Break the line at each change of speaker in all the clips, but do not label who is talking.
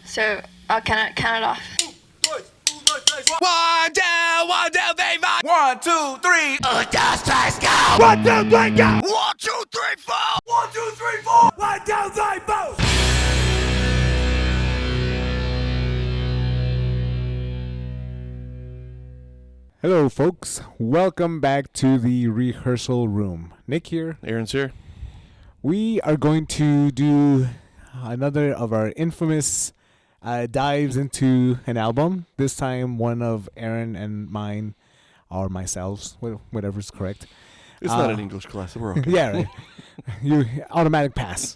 So I'll count it off.
1, 2, 1, 2, 3, 4.
1, 2, 3.
Just let's go.
1, 2, 3, go.
1, 2, 3, 4.
1, 2, 3, 4. 1, 2, 3, 4.
Hello, folks. Welcome back to the rehearsal room. Nick here.
Aaron's here.
We are going to do another of our infamous dives into an album. This time, one of Aaron and mine, or myself, whatever's correct.
It's not an English class. We're okay.
Yeah, right. You automatic pass.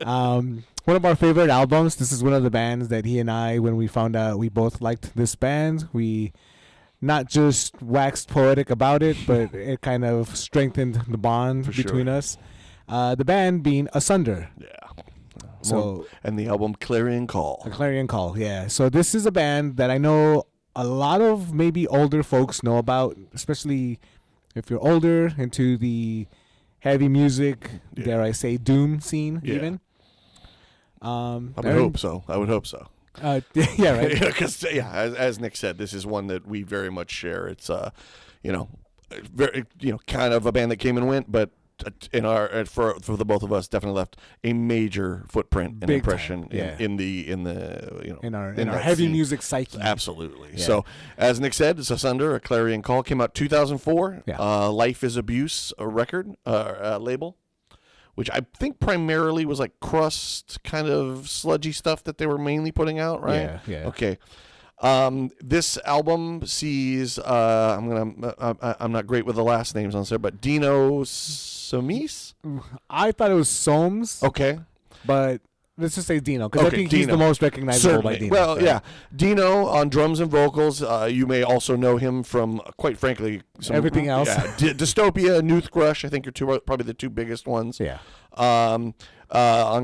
One of our favorite albums. This is one of the bands that he and I, when we found out we both liked this band, we not just waxed poetic about it, but it kind of strengthened the bond between us. The band being Asunder.
Yeah.
And
the album Clarion Call.
A Clarion Call, yeah. So this is a band that I know a lot of maybe older folks know about, especially if you're older, into the heavy music, dare I say, doom scene even.
I would hope so.
Yeah, right.
Because as Nick said, this is one that we very much share. It's very kind of a band that came and went, but in our for the both of us, definitely left a major footprint and impression in
our heavy music psyche.
Absolutely. Yeah. So as Nick said, it's Asunder, a Clarion Call, came out 2004.
Yeah.
Life is Abuse, a record label, which I think primarily was like crust kind of sludgy stuff that they were mainly putting out, right?
Yeah.
Okay. This album sees I'm not great with the last names on there, but Dino Somis?
I thought it was Soames.
Okay.
But let's just say Dino, because I think
Dino.
he's the most recognizable
Certainly.
by Dino.
Well, yeah. Dino on drums and vocals. You may also know him from, quite frankly,
everything else.
Yeah, Dystopia, Noothgrush, I think are probably the two biggest ones.
Yeah.
On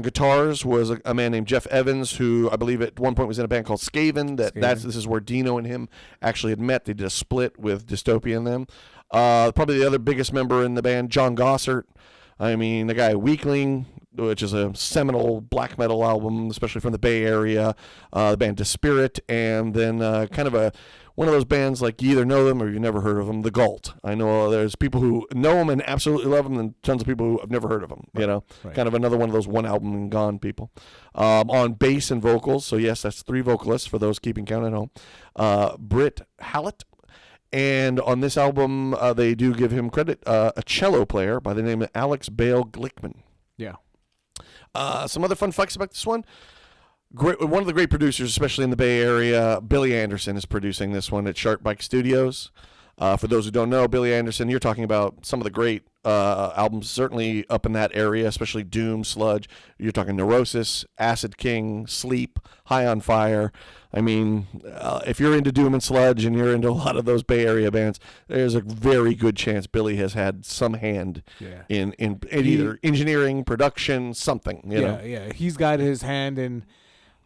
guitars was a man named Jeff Evans, who I believe at one point was in a band called Skaven. This is where Dino and him actually had met. They did a split with Dystopia and them. Probably the other biggest member in the band, John Gossert. I mean, the guy Weakling, which is a seminal black metal album, especially from the Bay Area. The band Dispirit, and then kind of one of those bands like you either know them or you've never heard of them, The Gult. I know there's people who know them and absolutely love them, and tons of people who have never heard of them. Right. Kind of another one of those one album and gone people. On bass and vocals, so yes, that's 3 vocalists for those keeping count at home. Britt Hallett. And on this album, they do give him credit, a cello player by the name of Alex Bale Glickman.
Yeah.
Some other fun facts about this one. One of the great producers, especially in the Bay Area, Billy Anderson, is producing this one at Shark Bike Studios. For those who don't know, Billy Anderson, you're talking about some of the great albums, certainly up in that area, especially Doom, Sludge. You're talking Neurosis, Acid King, Sleep, High on Fire. I mean, if you're into Doom and Sludge and you're into a lot of those Bay Area bands, there's a very good chance Billy has had some hand in either engineering, production, something. You know?
Yeah. He's got his hand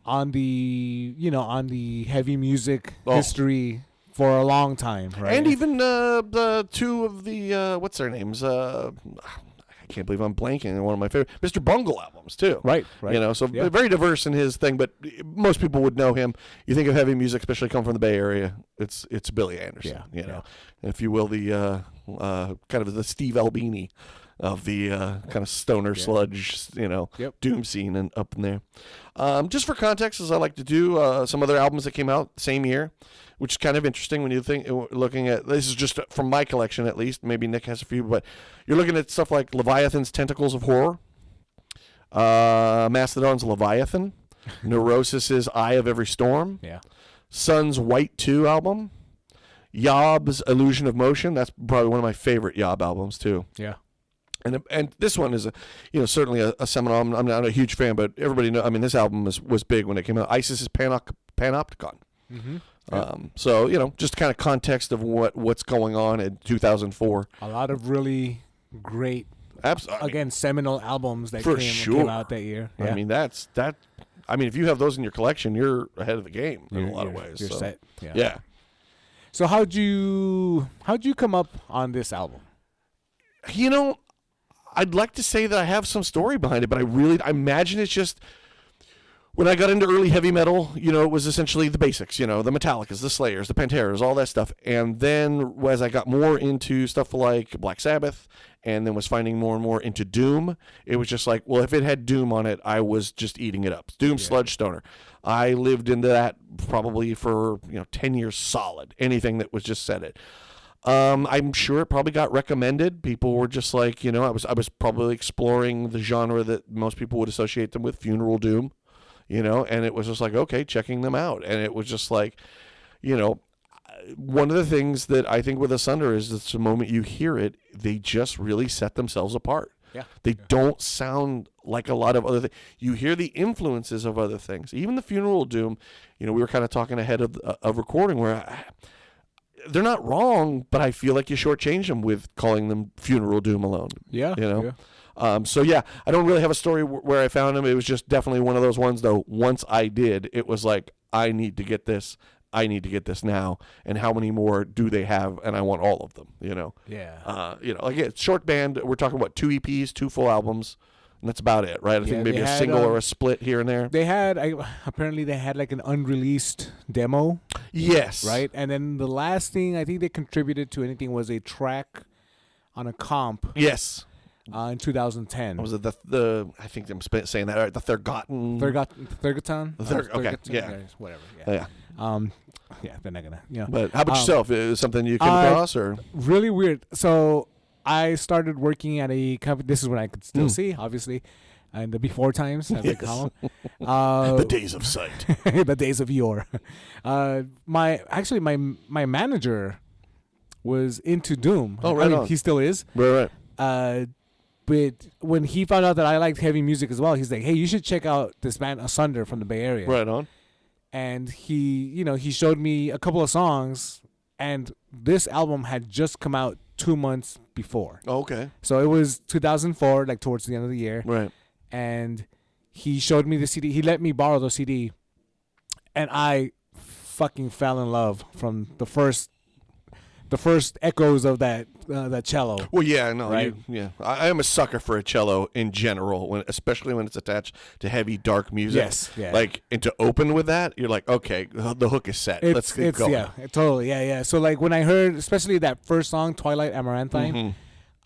on the heavy music history for a long time, right?
And even the two of the what's their names? I can't believe I'm blanking on one of my favorite Mr. Bungle albums too.
Right.
So very diverse in his thing, but most people would know him. You think of heavy music, especially come from the Bay Area, it's Billy Anderson. If you will, the kind of the Steve Albini of the kind of stoner sludge, doom scene and up in there. Just for context, as I like to do, some other albums that came out the same year, which is kind of interesting when you think, looking at, this is just from my collection at least, maybe Nick has a few, but you're looking at stuff like Leviathan's Tentacles of Horror, Mastodon's Leviathan, Neurosis's Eye of Every Storm, Sun's White 2 album, Yob's Illusion of Motion. That's probably one of my favorite Yob albums too.
Yeah.
And this one is certainly a seminal. I'm not a huge fan, but everybody know. I mean, this album was big when it came out. Isis's Panopticon.
Mm-hmm.
So just kind of context of what's going on in 2004.
A lot of really great, again, seminal albums that came out that year. Yeah.
I mean, that's that. I mean, if you have those in your collection, you're ahead of the game in a lot of ways.
You're set.
Yeah.
So how'd you come up on this album?
I'd like to say that I have some story behind it, but I imagine it's just when I got into early heavy metal, it was essentially the basics, the Metallicas, the Slayers, the Panteras, all that stuff. And then as I got more into stuff like Black Sabbath and then was finding more and more into Doom, it was just like, well, if it had Doom on it, I was just eating it up. Doom, sludge, stoner. I lived into that probably for, 10 years solid. Anything that was just said it. I'm sure it probably got recommended. People were just like, I was probably exploring the genre that most people would associate them with, funeral doom. And it was just like, okay, checking them out. And it was just like, one of the things that I think with Asunder is that the moment you hear it, they just really set themselves apart.
Yeah.
They don't sound like a lot of other things. You hear the influences of other things. Even the funeral doom, we were kind of talking ahead of recording where they're not wrong, but I feel like you shortchanged them with calling them funeral doom alone.
Yeah. Yeah.
So yeah, I don't really have a story where I found them. It was just definitely one of those ones, though. Once I did, it was like, I need to get this. I need to get this now. And how many more do they have? And I want all of them.
Yeah.
Again, short band. We're talking about 2 EPs, 2 full albums, and that's about it, right? I think maybe a single or a split here and there.
They had apparently they had like an unreleased demo.
Yes.
Right, and then the last thing I think they contributed to anything was a track on a comp.
Yes.
In 2010.
Was it the I think I'm saying that right? The Thurgotten.
Thurgoton?
Okay, yeah.
Whatever.
Yeah.
Yeah, they're not gonna.
But how about yourself? Is it something you came across or?
Really weird. So I started working at a company. This is when I could still see, obviously, and the before times, as they call them.
The days of sight.
The days of yore. My manager was into Doom.
Oh, right on.
He still is.
Right.
But when he found out that I liked heavy music as well, he's like, "Hey, you should check out this band Asunder from the Bay Area."
Right on.
And he showed me a couple of songs, and this album had just come out 2 months before.
Oh, okay.
So it was 2004, like towards the end of the year.
Right.
And he showed me the CD. He let me borrow the CD, and I fucking fell in love from the first echoes of that cello.
Well, yeah, no,
right?
I am a sucker for a cello in general, especially when it's attached to heavy, dark music.
Yes, yeah.
And to open with that, you're like, okay, the hook is set. Let's keep going.
Yeah, totally, yeah. So like when I heard, especially that first song, Twilight Amaranthine,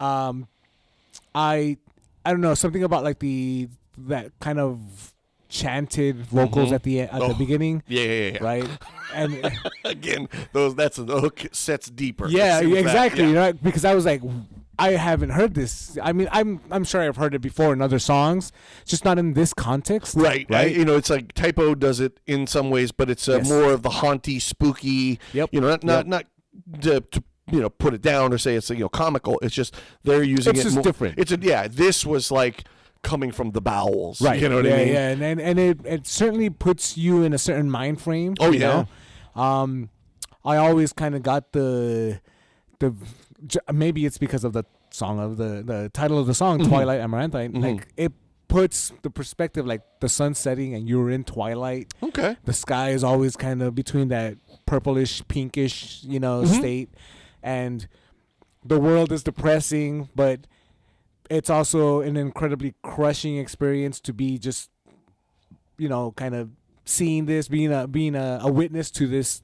I don't know, something about like that kind of chanted vocals at the beginning.
Yeah.
Right. And
again, the hook sets deeper.
Yeah, exactly. Because I was like, I haven't heard this. I mean, I'm sure I've heard it before in other songs, just not in this context.
Right. It's like Typo does it in some ways, but it's more of the haunty, spooky.
Yep.
Not to put it down or say it's comical. It's just they're using it.
It's just different.
This was like coming from the bowels.
Right.
You know what I mean?
Yeah, and it certainly puts you in a certain mind frame.
Oh, yeah.
I always kind of got the maybe it's because of the song of the title of the song, Twilight Amaranthine. Like it puts the perspective, like the sun setting and you're in twilight.
Okay.
The sky is always kind of between that purplish, pinkish, state, and the world is depressing, but it's also an incredibly crushing experience to be just, kind of seeing this, being a witness to this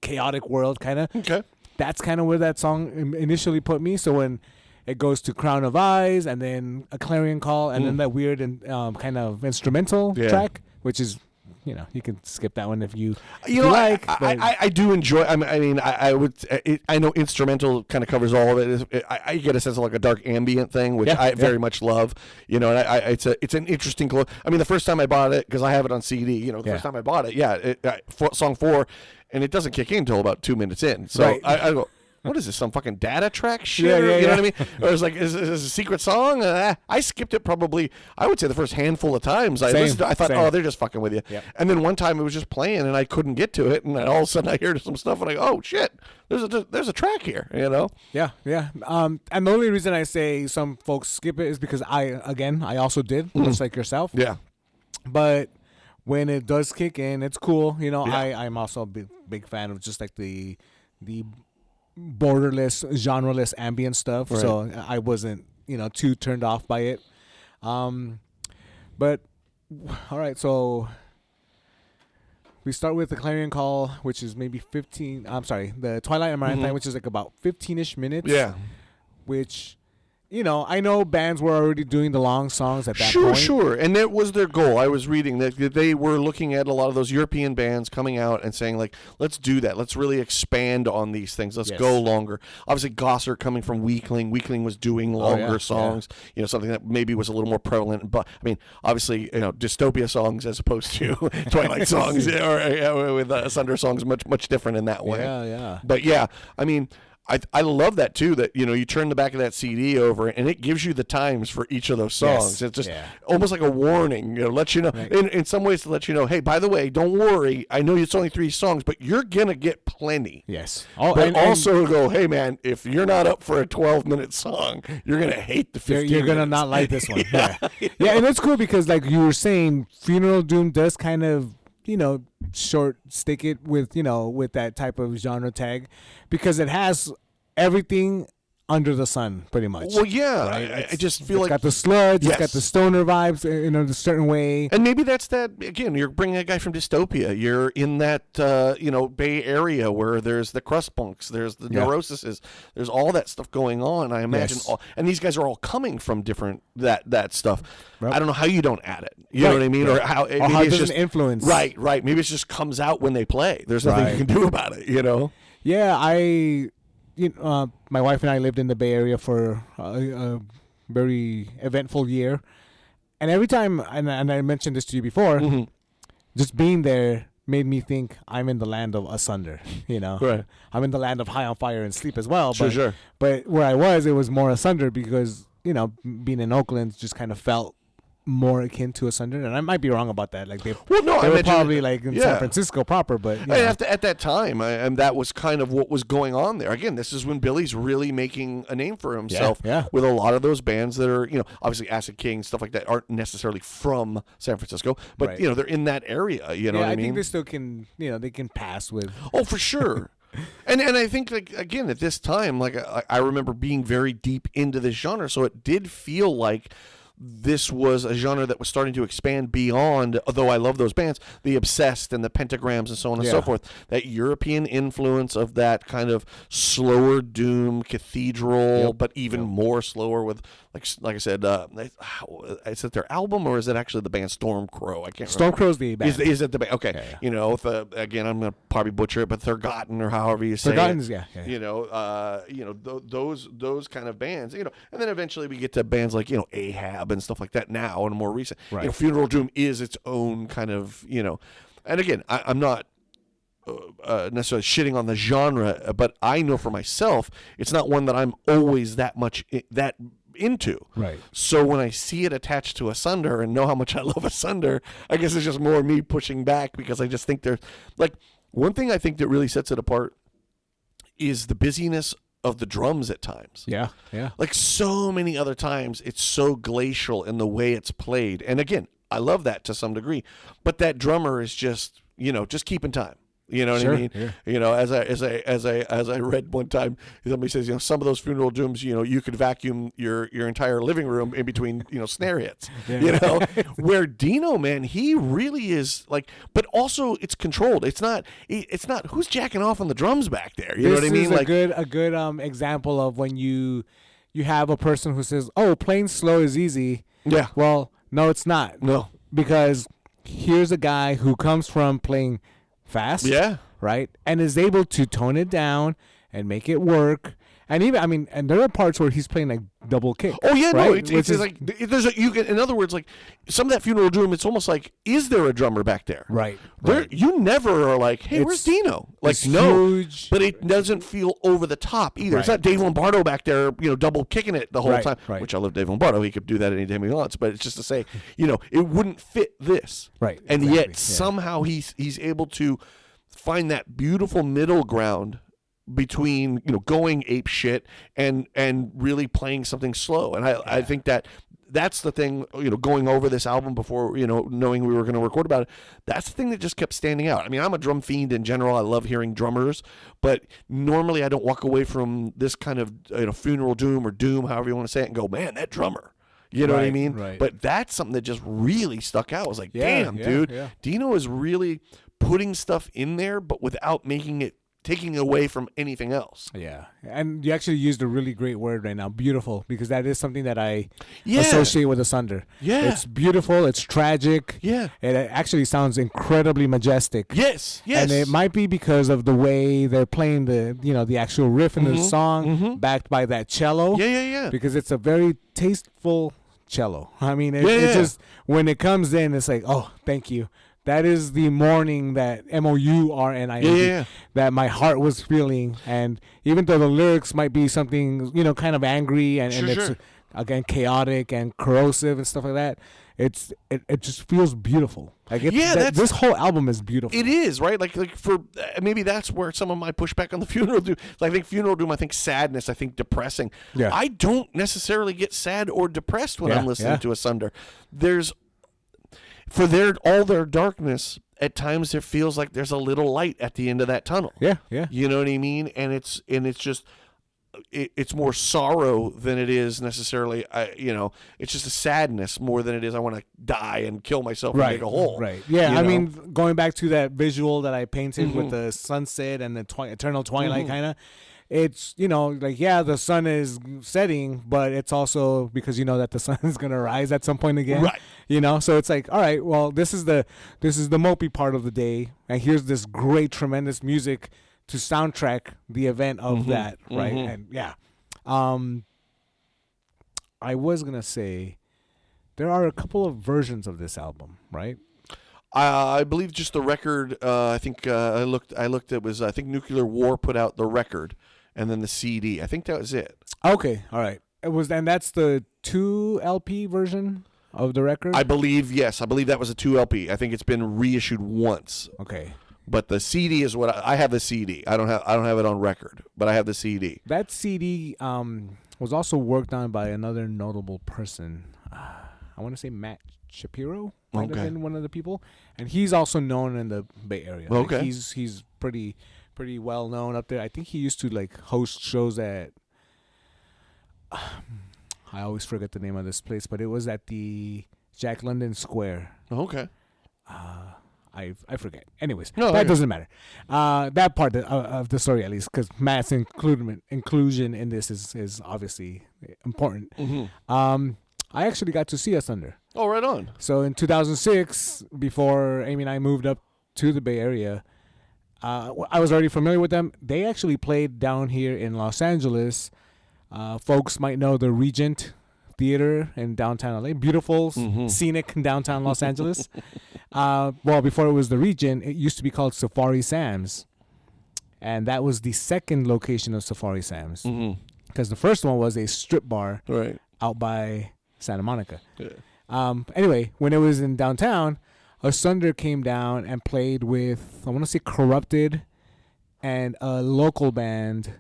chaotic world, kind of.
Okay.
That's kind of where that song initially put me. So when it goes to Crown of Eyes and then a Clarion Call and then that weird and kind of instrumental track, which is, you can skip that one if you like.
I do enjoy. I know instrumental kind of covers all of it. I get a sense of like a dark ambient thing, which I very much love. And it's an interesting. The first time I bought it, because I have it on CD. The first time I bought it, song 4, and it doesn't kick in until about 2 minutes in. So I go, what is this? Some fucking data track shit? You know what I mean? Or it's like, is this a secret song? I skipped it probably, I would say the first handful of times. I thought, oh, they're just fucking with you. Yep. And then one time it was just playing and I couldn't get to it. And then all of a sudden I hear some stuff and I go, oh shit, there's a track here,
Yeah. And the only reason I say some folks skip it is because I also did, just like yourself.
Yeah.
But when it does kick in, it's cool. I'm also a big fan of just like the borderless, genreless ambient stuff. Right. So I wasn't, too turned off by it. But All right, so we start with the Clarion Call, which is maybe 15. I'm sorry, the Twilight and Marathon, which is like about 15-ish minutes.
Yeah.
Which, I know bands were already doing the long songs at that
Sure,
point.
sure. And that was their goal. I was reading that they were looking at a lot of those European bands coming out and saying, like, let's do that. Let's really expand on these things. Let's go longer. Obviously, Gosser coming from Weakling. Weakling was doing longer songs, something that maybe was a little more prevalent. But, I mean, obviously, dystopia songs as opposed to Twilight songs or with Asunder songs, much different in that way.
Yeah, yeah.
But, yeah, I mean... I love that too, that you turn the back of that CD over and it gives you the times for each of those songs. It's just almost like a warning, let you know, in some ways to let you know, hey, by the way, don't worry, I know it's only 3 songs, but you're gonna get plenty.
Yes.
But also go, hey man, if you're not up for a 12-minute song, you're gonna hate the 15
You're gonna
minutes.
not like this one. Yeah, and it's cool because like you were saying, Funeral Doom does kind of short stick it with with that type of genre tag because it has everything under the sun pretty much.
Well, yeah,
right?
I just feel like
it's got the sludge,
Yes.
it's got the stoner vibes in a certain way.
And maybe that's that, again, you're bringing a guy from Dystopia. You're in that, Bay Area where there's the crust punks, there's the neurosises, there's all that stuff going on. I imagine, and these guys are all coming from different, that stuff. Right. I don't know how you don't add it. You know what I mean? Or how it
doesn't
just
influence.
Right. Maybe it just comes out when they play. There's nothing you can do about it,
Yeah, my wife and I lived in the Bay Area for a very eventful year, and every time, and I mentioned this to you before, just being there made me think I'm in the land of Asunder.
Right.
I'm in the land of High on Fire and Sleep as well.
Sure.
But where I was, it was more Asunder because being in Oakland just kind of felt more akin to Asunder, and I might be wrong about that. Like they were probably like in San Francisco proper, but
at that time, and that was kind of what was going on there. Again, this is when Billy's really making a name for himself with a lot of those bands that are, obviously Acid King, stuff like that, aren't necessarily from San Francisco, but they're in that area. You know what I mean?
I think they still can, they can pass with.
Oh, for sure. And I think, like, again, at this time, like I remember being very deep into this genre, so it did feel like this was a genre that was starting to expand beyond, although I love those bands, the Obsessed and the Pentagrams and so on and so forth. That European influence of that kind of slower doom cathedral, but even more slower with, like I said, is it their album or is it actually the band Stormcrow? I can't remember.
Stormcrow's the band.
Is it the band? Okay.
Yeah.
Again, I'm going to probably butcher it, but Thurgotten or however you say
Thurgotten's,
it.
yeah.
Those kind of bands, and then eventually we get to bands like, Ahab and stuff like that now and more recent.
Right.
Funeral Doom is its own kind of, and again, I'm not necessarily shitting on the genre, but I know for myself, it's not one that I'm always that much that into.
Right.
So when I see it attached to Asunder and know how much I love Asunder, I guess it's just more me pushing back because I just think there's, like, one thing I think that really sets it apart is the busyness of the drums at times.
Yeah.
Like so many other times, it's so glacial in the way it's played. And again, I love that to some degree, but that drummer is just, just keeping time. You know what I mean?
Yeah.
As I read one time, somebody says, some of those Funeral Dooms, you could vacuum your entire living room in between, snare hits. Where Dino, man, he really is like, but also it's controlled. It's not who's jacking off on the drums back there. You know what I mean?
This is a good example of when you have a person who says, "Oh, playing slow is easy."
Yeah.
Well, no, it's not.
No.
Because here's a guy who comes from playing fast, right, and is able to tone it down and make it work. And even, and there are parts where he's playing like double kick.
Oh yeah,
right?
No, it's like there's in other words, like some of that Funeral Doom, it's almost like, is there a drummer back there?
Right.
You never are like, hey, where's Dino? Like, no,
huge,
but it doesn't feel over the top either.
Right.
It's not Dave Lombardo back there, double kicking it the whole time.
Right.
Which I love Dave Lombardo. He could do that anytime he wants. But it's just to say, it wouldn't fit this.
Right.
And yet somehow he's able to find that beautiful middle ground between going ape shit and really playing something slow. And I think that's the thing, going over this album before, knowing we were going to record about it, that's the thing that just kept standing out. I mean, I'm a drum fiend in general. I love hearing drummers, but normally I don't walk away from this kind of Funeral Doom or Doom, however you want to say it, and go, man, that drummer. You know what I
Right,
mean?
right.
But that's something that just really stuck out. I was like,
Yeah,
damn,
yeah,
dude.
yeah.
Dino is really putting stuff in there, but without taking away from anything else.
Yeah, and you actually used a really great word right now, beautiful, because that is something that I
Yeah.
associate with Asunder.
Yeah.
It's beautiful, it's tragic.
Yeah.
It actually sounds incredibly majestic.
Yes.
And it might be because of the way they're playing the actual riff in the song, backed by that cello.
Yeah.
Because it's a very tasteful cello. I mean, it
Yeah.
just, when it comes in, it's like, oh, thank you. That is the mourning that MOURNING
Yeah.
that my heart was feeling. And even though the lyrics might be something, kind of angry and it's,
Sure.
again, chaotic and corrosive and stuff like that, it just feels beautiful. Like this whole album is beautiful.
It is, right? Like for maybe that's where some of my pushback on the Funeral Doom. Like, I think Funeral Doom, I think sadness, I think depressing.
Yeah.
I don't necessarily get sad or depressed when I'm listening to Asunder. For all their darkness, at times there feels like there's a little light at the end of that tunnel.
Yeah.
You know what I mean? And it's just it's more sorrow than it is necessarily. It's just a sadness more than it is I want to die and kill myself and dig a hole.
Right. Yeah.
You
I
know?
mean, going back to that visual that I painted with the sunset and the eternal twilight kind of. It's, the sun is setting, but it's also because you know that the sun is going to rise at some point again.
Right.
So it's like, all right, well, this is the mopey part of the day, and here's this great, tremendous music to soundtrack the event of that, right? And I was going to say there are a couple of versions of this album, right?
I believe just the record. I think I looked. It was I think Nuclear War put out the record, and then the CD. I think that was it.
Okay, all right. And that's the 2 LP version of the record.
I believe yes. I believe that was a 2 LP. I think it's been reissued once.
Okay.
But the CD is what I have. The CD. I don't have it on record, but I have the CD.
That CD was also worked on by another notable person. I want to say Matt Shapiro might have been one of the people, and he's also known in the Bay Area.
Okay,
like he's pretty well known up there. I think he used to host shows at. I always forget the name of this place, but it was at the Jack London Square.
Okay.
I forget. Anyways,
no,
that doesn't matter. That part of the story, at least, because Matt's inclusion in this is obviously important. I actually got to see Asunder.
Oh, right on.
So in 2006, before Amy and I moved up to the Bay Area, I was already familiar with them. They actually played down here in Los Angeles. Folks might know the Regent Theater in downtown LA. Beautiful, scenic downtown Los Angeles. Well, before it was the Regent, it used to be called Safari Sam's. And that was the second location of Safari Sam's. Because the first one was a strip bar out by Santa Monica.
Yeah.
Anyway, when it was in downtown, Asunder came down and played with, I want to say Corrupted, and a local band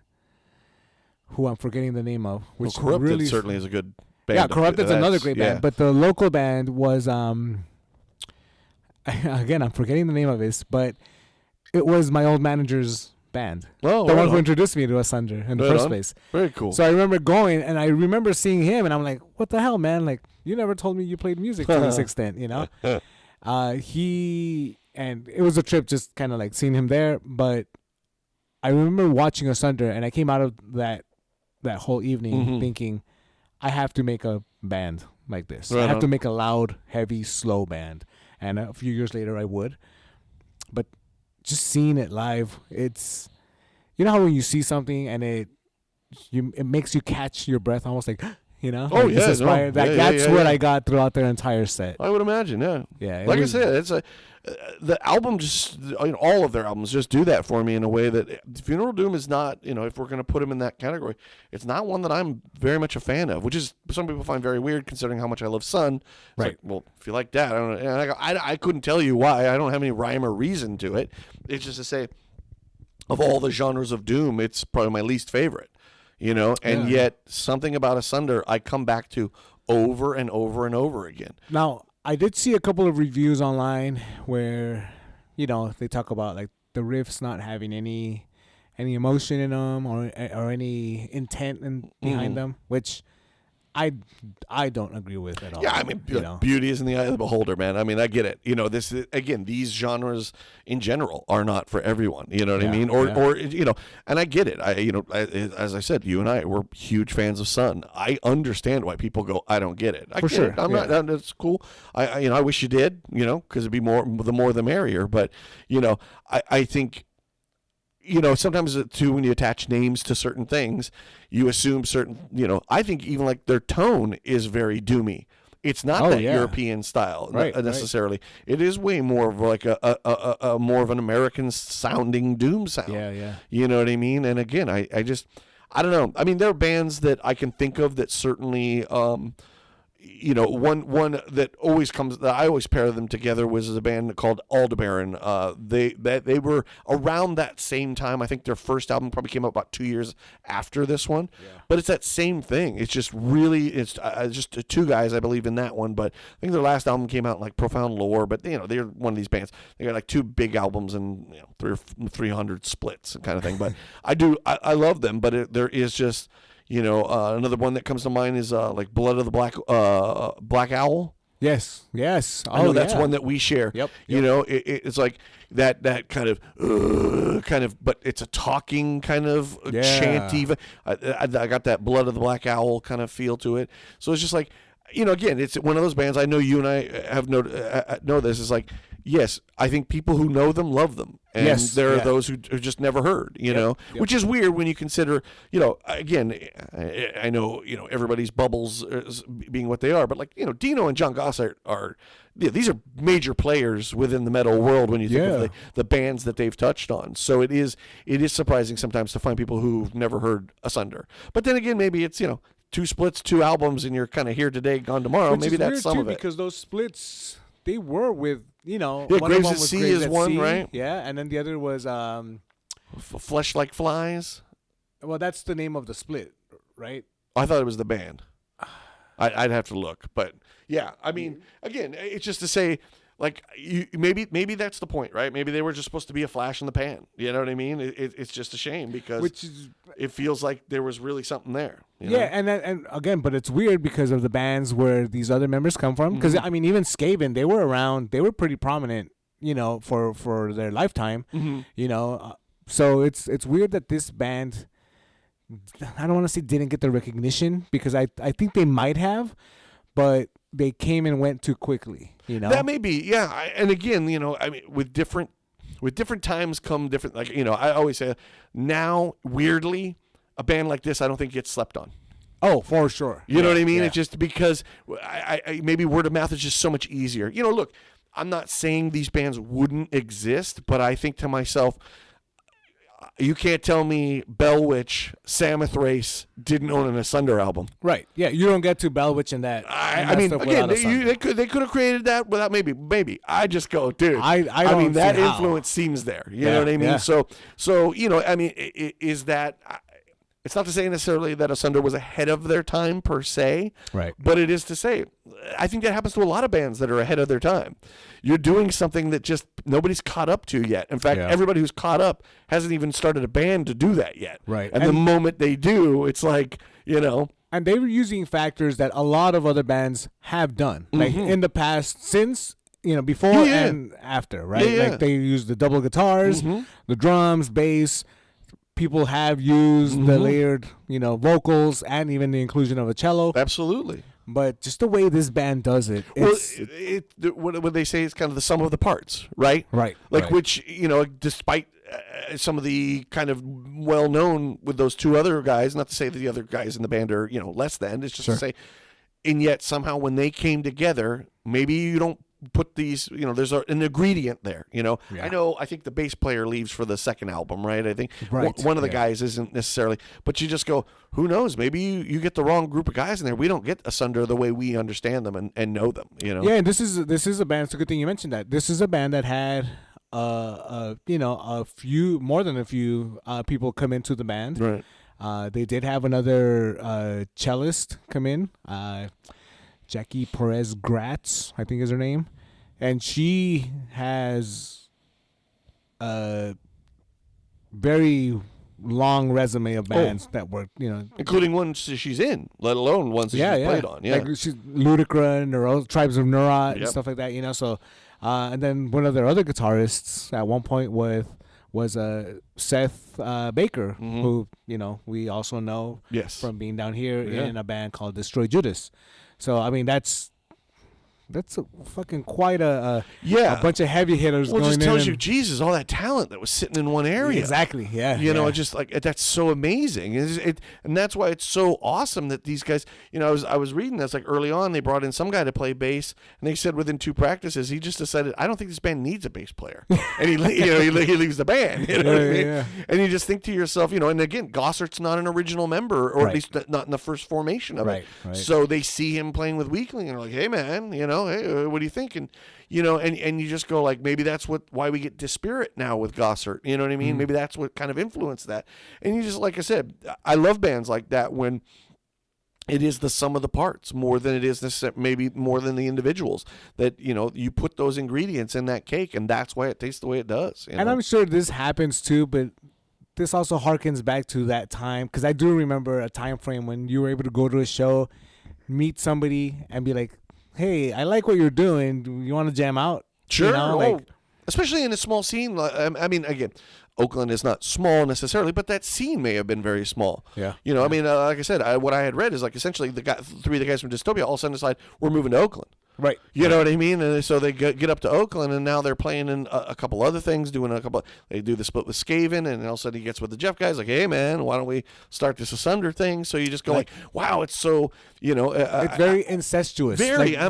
who I'm forgetting the name of. Which
Corrupted
really
certainly is a good band.
Yeah, Corrupted's another great band. But the local band was, again, I'm forgetting the name of this, but it was my old manager's band.
Oh,
the one who introduced me to Asunder in the first place.
Very cool.
So I remember going, and I remember seeing him, and I'm like, what the hell, man? Like, you never told me you played music to this extent, you know? And it was a trip just kind of like seeing him there, but I remember watching Asunder, and I came out of that whole evening thinking, I have to make a band like this. I have to make a loud, heavy, slow band. And a few years later, I would. But just seeing it live, it's, you know how when you see something and it makes you catch your breath, almost like, you know?
Oh,
like
yeah.
That's what I got throughout their entire set.
I would imagine, yeah.
Yeah.
Like I said, it's the album just, all of their albums just do that for me in a way that Funeral Doom is not, if we're going to put him in that category, it's not one that I'm very much a fan of, which is some people find very weird considering how much I love Sun. It's like, well, if you like that, I don't know. And I couldn't tell you why. I don't have any rhyme or reason to it. It's just to say, of all the genres of Doom, it's probably my least favorite, and yet something about Asunder I come back to over and over and over again.
Now, I did see a couple of reviews online where, they talk about like the riffs not having any emotion in them or any intent behind them, which I don't agree with at all.
Yeah, I mean, beauty is in the eye of the beholder, man. I mean, I get it. This is, again, these genres in general are not for everyone. You know what I mean? Or and I get it. As I said, you and I, we're huge fans of Sun. I understand why people go, I don't get it. I
For
get
sure.
it. I'm not. That's cool. I wish you did. Because it'd be the more the merrier. But I think. Sometimes too, when you attach names to certain things, you assume certain, I think even like their tone is very doomy. It's not European style necessarily. Right. It is way more of like a more of an American sounding doom sound.
Yeah.
You know what I mean? And again, I don't know. I mean, there are bands that I can think of that certainly, one that always comes that I always pair them together was a band called Aldebaran. They were around that same time. I think their first album probably came out about 2 years after this one. Yeah. But it's that same thing. It's just really just two guys, I believe, in that one. But I think their last album came out in like Profound Lore. But they're one of these bands. They got like 2 big albums and 300 splits and kind of thing. But I love them. But there is just. Another one that comes to mind is like Blood of the Black Owl.
Yes.
I know that's one that we share.
Yep.
It's like that kind of, but it's a talking kind of chanty. I got that Blood of the Black Owl kind of feel to it. So it's just like, again, it's one of those bands. I know you and I have know this. Is like, yes, I think people who know them love them. And there are those who just never heard, which is weird when you consider, again, I know, everybody's bubbles being what they are, but like, Dino and John Goss are these are major players within the metal world when you think of the bands that they've touched on. So it is surprising sometimes to find people who've never heard Asunder. But then again, maybe it's, 2 splits, 2 albums, and you're kind of here today, gone tomorrow.
Which
maybe that's some of it.
Because those splits, they were with, one
Graves
of them
at
was
Sea
Graves
is
at
one,
Sea.
right?
Yeah, and then the other was
Flesh Like Flies.
Well, that's the name of the split, right?
I thought it was the band. I'd have to look, but yeah, I mean, again, it's just to say, like, maybe that's the point, right? Maybe they were just supposed to be a flash in the pan. You know what I mean? It's just a shame because it feels like there was really something there.
Yeah, and again, but it's weird because of the bands where these other members come from. Because I mean, even Skaven, they were around, they were pretty prominent, for their lifetime. So it's weird that this band, I don't want to say didn't get the recognition because I think they might have, but they came and went too quickly.
That may be, yeah. And again, I mean, with different times come different. Like I always say, now weirdly, a band like this, I don't think gets slept on.
Oh, for sure.
You know what I mean? Yeah. It's just because I maybe word of mouth is just so much easier. Look, I'm not saying these bands wouldn't exist, but I think to myself, you can't tell me Bell Witch, Samoth Race didn't own an Asunder album.
Right. Yeah, you don't get to Bell Witch and that.
I mean, again, they could have created that without maybe. I just go, dude. I mean, that influence seems there. You know what I mean? Yeah. So I mean, is that? It's not to say necessarily that Asunder was ahead of their time per se,
right?
But it is to say, I think that happens to a lot of bands that are ahead of their time. You're doing something that just nobody's caught up to yet. In fact, everybody who's caught up hasn't even started a band to do that yet.
Right.
And the moment they do, it's like,
And they were using factors that a lot of other bands have done, like in the past, since before and after, right?
Yeah.
Like they use the double guitars, the drums, bass. People have used the layered, vocals and even the inclusion of a cello.
Absolutely.
But just the way this band does it,
what they say is kind of the sum of the parts, right?
Right.
Like which, despite some of the kind of well-known with those 2 other guys, not to say that the other guys in the band are, less than, it's just to say, and yet somehow when they came together, maybe you don't put these, there's an ingredient there, I think the bass player leaves for the second album, right? I think one of the guys isn't necessarily, but you just go, who knows, maybe you get the wrong group of guys in there. We don't get Asunder the way we understand them and know them, Yeah,
and this is a band, it's a good thing you mentioned that. This is a band that had more than a few people come into the band.
Right.
They did have another cellist come in, Jackie Perez Gratz, I think is her name. And she has very long resume of bands that were,
including ones she's in, let alone ones that she's played on. Yeah,
like she's Ludacra, Tribes of Neurot, and
Yep.
stuff like that. So, and then one of their other guitarists at one point was Seth Baker, who we also know from being down here in a band called Destroy Judas. So I mean that's a fucking quite a bunch of heavy hitters.
Well, it
going
just
in
tells you, Jesus, all that talent that was sitting in one area.
Exactly. Yeah.
It's just like that's so amazing, and that's why it's so awesome that these guys. I was reading this like early on. They brought in some guy to play bass, and they said within 2 practices he just decided, I don't think this band needs a bass player, and he leaves the band. You know what I mean?
Yeah.
And you just think to yourself, and again, Gossard's not an original member, or at least not in the first formation of it.
Right.
So they see him playing with Weakling, and they're like, hey man, hey, what do you think? And and you just go like, maybe that's why we get Dispirit now with Gossard. You know what I mean? Maybe that's what kind of influenced that. And you just, like I said, I love bands like that when it is the sum of the parts more than it is maybe more than the individuals. That you put those ingredients in that cake, and that's why it tastes the way it does.
And I'm sure this happens too, but this also harkens back to that time, because I do remember a time frame when you were able to go to a show, meet somebody, and be like, hey, I like what you're doing. Do you want to jam out?
Sure. Especially in a small scene. I mean, again, Oakland is not small necessarily, but that scene may have been very small.
Yeah.
I mean, like I said, what I had read is like essentially 3 of the guys from Dystopia all of a sudden decide we're moving to Oakland.
Right.
You know what I mean? And so they get up to Oakland, and now they're playing in a couple other things, they do the split with Skaven, and all of a sudden he gets with the Jeff guys, like, hey, man, why don't we start this Asunder thing? So you just go like, wow, it's so,
it's very incestuous.
Very.
I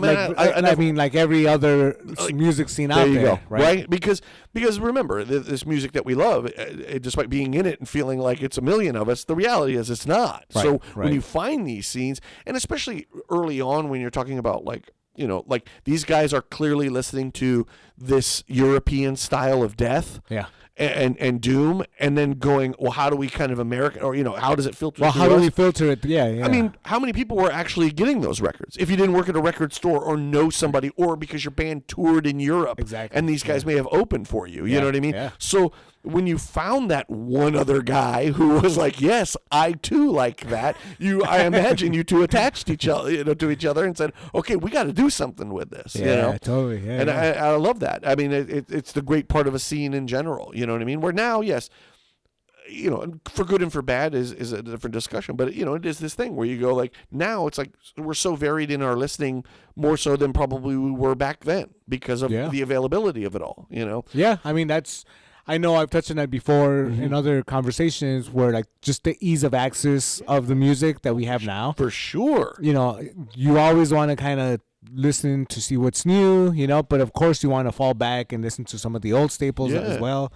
mean, like every other music scene out there.
There you go.
Right?
Because remember, this music that we love, despite being in it and feeling like it's a million of us, the reality is it's not.
Right,
So
right.
when you find these scenes, and especially early on when you're talking about like, like these guys are clearly listening to this European style of death.
Yeah.
And doom, and then going, well, how do we kind of American, or how does it filter?
Well, how do we filter it? Yeah.
I mean, how many people were actually getting those records? If you didn't work at a record store or know somebody, or because your band toured in Europe,
Exactly.
and these guys may have opened for you. You
Yeah,
know what I mean?
yeah.
So when you found that one other guy who was like, yes, I too like that, I imagine you two attached each other, to each other, and said, okay, we got to do something with this.
Yeah, totally. Yeah,
And
yeah.
I love that. I mean, it's the great part of a scene in general. You know what I mean? Where now, yes, for good and for bad is a different discussion. But, it is this thing where you go like, now it's like we're so varied in our listening, more so than probably we were back then because of the availability of it all,
Yeah, I mean, I know I've touched on that before in other conversations where like just the ease of access of the music that we have now.
For sure.
You always want to kind of listen to see what's new, but of course you want to fall back and listen to some of the old staples as well.